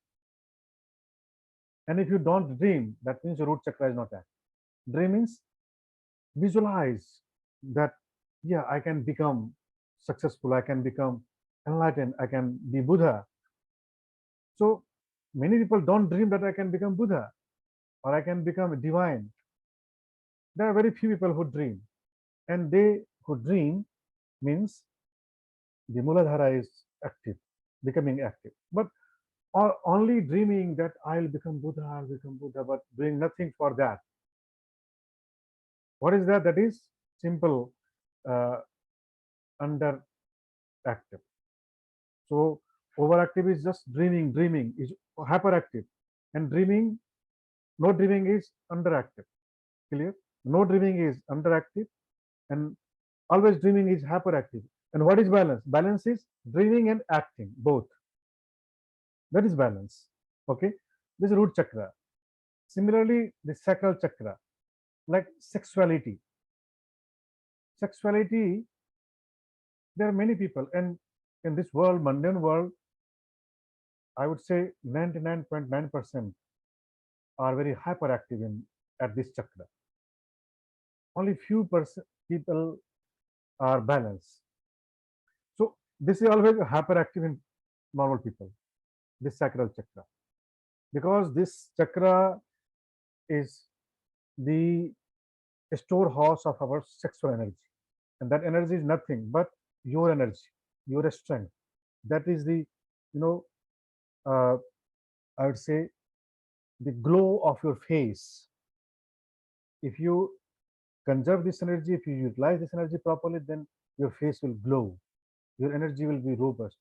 And if you don't dream, that means your root chakra is not active. Dream means visualize that, yeah, I can become successful, I can become enlightened, I can be Buddha. So many people don't dream that I can become Buddha or I can become divine. There are very few people who dream, and they who dream means the Muladhara is active, becoming active. But or only dreaming that I'll become Buddha, but doing nothing for that. What is that? That is simple underactive. So overactive is just dreaming is hyperactive, and no dreaming is underactive. Clear? No dreaming is underactive, and always dreaming is hyperactive. And what is balance? Balance is dreaming and acting both. That is balance. Okay, this is root chakra. Similarly, the sacral chakra, like sexuality. Sexuality, there are many people, and in this world, mundane world, I would say 99.9% are very hyperactive at this chakra. Only few people are balanced. So this is always hyperactive in normal people, this sacral chakra, because this chakra is the storehouse of our sexual energy, and that energy is nothing but your energy, your strength. That is the I would say the glow of your face. If you conserve this energy, if you utilize this energy properly, then your face will glow, your energy will be robust.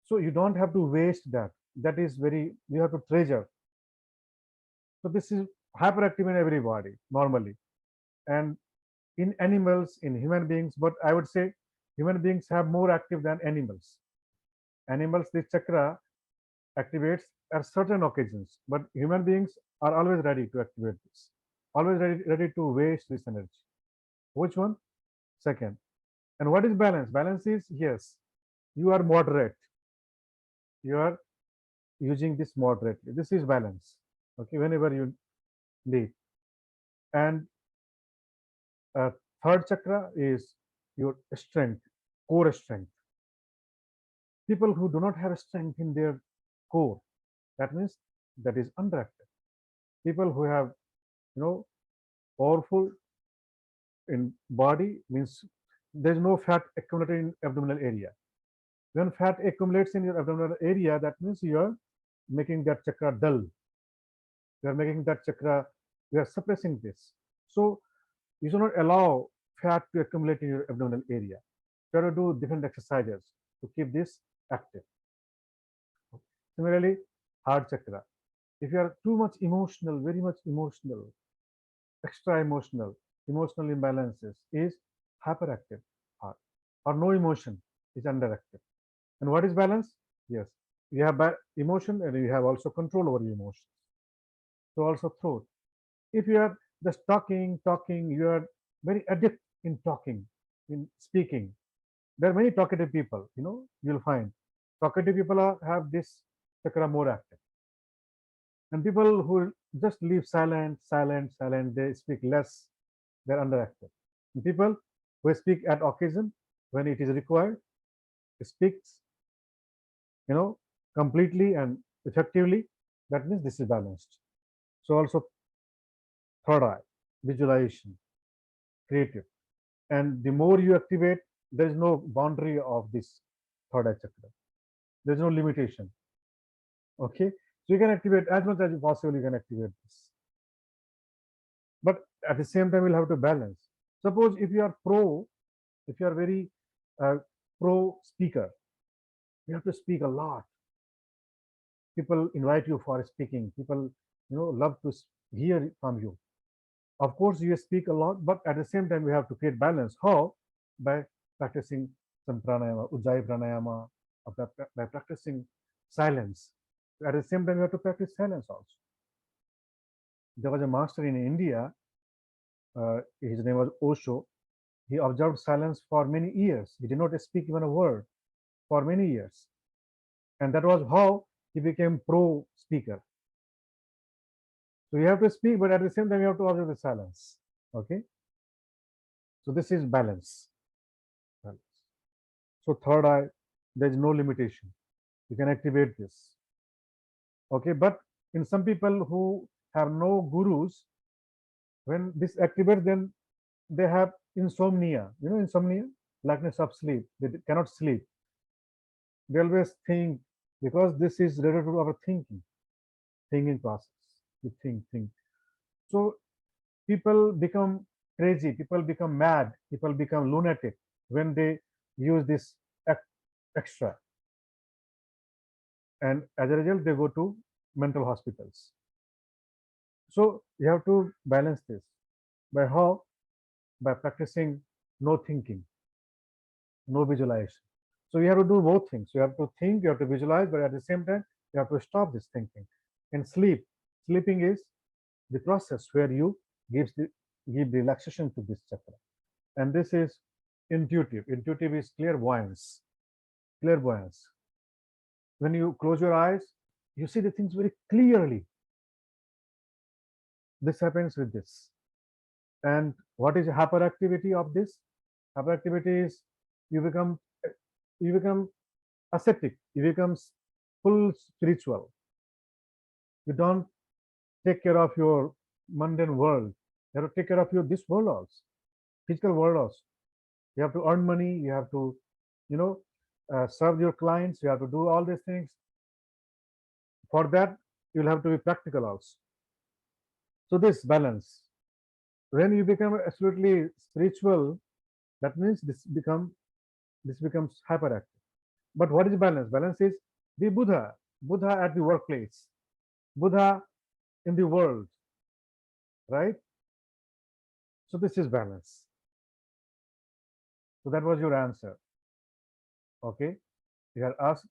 So you don't have to waste that. That is very, you have to treasure. So this is hyperactive in everybody normally, and in animals, in human beings, but I would say human beings have more active than animals. Animals, this chakra activates at certain occasions, but human beings are always ready to activate this, always ready to waste this energy. Which one? Second. And what is balance? Balance is, yes, you are moderate, you are using this moderately. This is balance. Okay, whenever you need. And third chakra is your strength, core strength. People who do not have strength in their core, that means that is underactive. People who have powerful in body means there is no fat accumulated in abdominal area. When fat accumulates in your abdominal area, that means you are making that chakra dull. You are making that chakra, you are suppressing this. So you should not allow fat to accumulate in your abdominal area. You have to do different exercises to keep this active. Similarly, heart chakra. If you are too much emotional, very much emotional, extra emotional, emotional imbalances is hyperactive heart, or no emotion is underactive. And what is balance? Yes, you have emotion and you have also control over your emotions. So also throat. If you are just talking, you are very adept in talking, in speaking. There are many talkative people, you'll find talkative people have this chakra more active. And people who just live silent, they speak less, they're underactive. And people who speak at occasion when it is required, speaks, completely and effectively, that means this is balanced. So also third eye, visualization, creative. And the more you activate, there is no boundary of this third eye chakra. There's no limitation. Okay, so you can activate as much as possible. You can activate this, but at the same time, you'll have to balance. Suppose if you are very pro speaker, you have to speak a lot. People invite you for speaking. People, love to hear from you. Of course, you speak a lot, but at the same time, we have to create balance. How? By practicing some pranayama, ujjayi pranayama, or by practicing silence. At the same time, you have to practice silence also. There was a master in India. His name was Osho. He observed silence for many years. He did not speak even a word for many years. And that was how he became pro speaker. So you have to speak, but at the same time, you have to observe the silence. Okay. So this is balance. So third eye, there is no limitation. You can activate this. Okay. But in some people who have no gurus, when this activates, then they have insomnia. Insomnia, lackness of sleep. They cannot sleep. They always think, because this is related to our thinking process. You think. So people become crazy, people become mad, people become lunatic when they use this extra. And as a result, they go to mental hospitals. So you have to balance this. By how? By practicing no thinking, no visualization. So you have to do both things. You have to think, you have to visualize, but at the same time, you have to stop this thinking. And sleeping is the process where you give relaxation to this chakra. And this is intuitive. Intuitive is clairvoyance. When you close your eyes, you see the things very clearly. This happens with this. And what is hyperactivity of this? Hyperactivity is you become ascetic, you become full spiritual. You don't take care of your mundane world. You have to take care of this world also, physical world also. You have to earn money. You have to, serve your clients. You have to do all these things. For that, you'll have to be practical also. So this balance. When you become absolutely spiritual, that means this becomes hyperactive. But what is balance? Balance is the Buddha at the workplace, Buddha in the world, right? So this is balance. So that was your answer. Okay. You have asked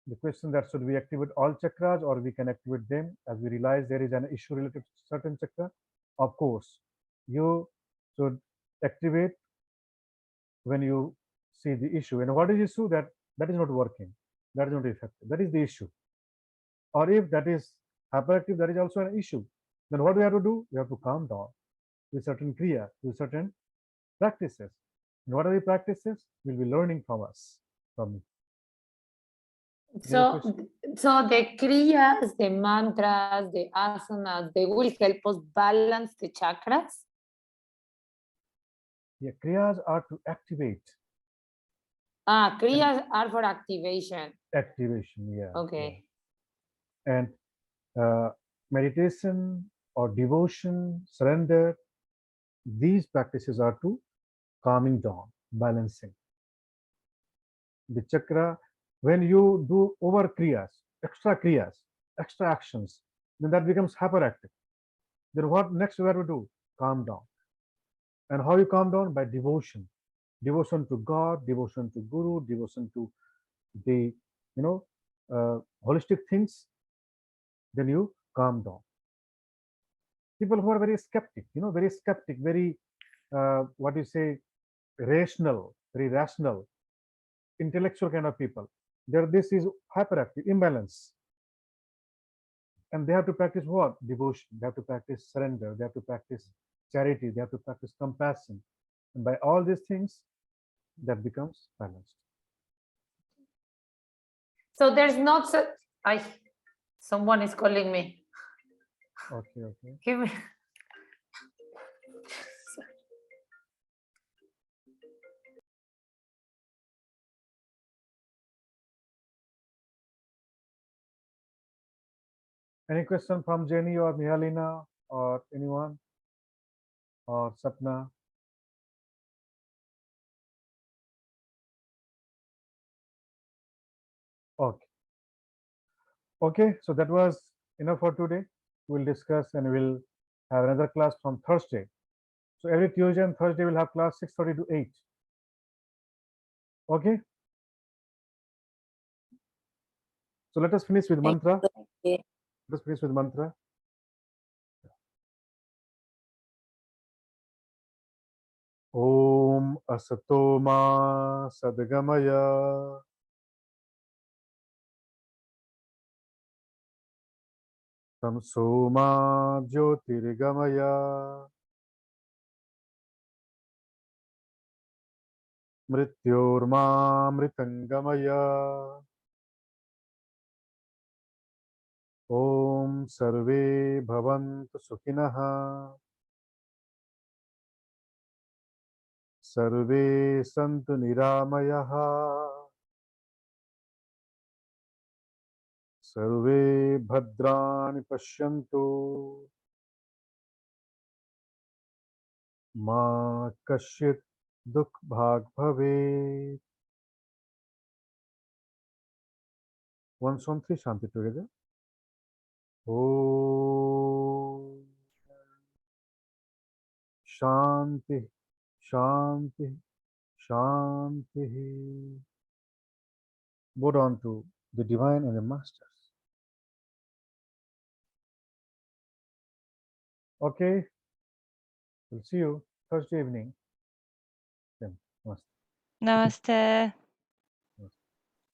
the question that should we activate all chakras or we can activate them as we realize there is an issue related to certain chakra. Of course, you should activate when you see the issue. And what is the issue? That is not working. That is not effective. That is the issue. Or if that is hyperactive, that is also an issue. Then what we have to do? We have to calm down with certain kriya, with certain practices. And what are the practices? We'll be learning from me. So the kriyas, the mantras, the asanas, they will help us balance the chakras? Yeah, kriyas are to activate Kriyas are for activation. Activation, yeah. Okay. Yeah. And meditation or devotion, surrender, these practices are to calming down, balancing. The chakra, when you do over kriyas, extra actions, then that becomes hyperactive. Then what next we have to do? Calm down. And how you calm down? By devotion. Devotion to God, devotion to Guru, devotion to the holistic things. Then you calm down. People who are very skeptic, very what you say, rational, very rational, intellectual kind of people. This is hyperactive, imbalance. And they have to practice what? Devotion. They have to practice surrender. They have to practice charity. They have to practice compassion. And by all these things, that becomes balanced. So there's not so someone is calling me. Okay. Give me. Any question from Jenny or Mihalina or anyone or Sapna? Okay, so that was enough for today. We'll discuss and we'll have another class from Thursday. So every Tuesday and Thursday we'll have class 6:30 to 8. Okay. So let us finish with mantra. you. Let us finish with mantra. Om Asato Ma Sadgamaya Tamso Ma Jyotirgamaya Mrityorma Mritangamaya Om Sarve Bhavantu Sukhinah Sarve Santu Niramayah Sarve Bhadrani Pashyantu Ma Kasyit Dukh Bhag Bhave. One, two, three, Shanti together. Om Shanti, Shanti, Shanti. Bow down to the divine and the masters. Okay, we'll see you Thursday evening. Then, namaste. Namaste.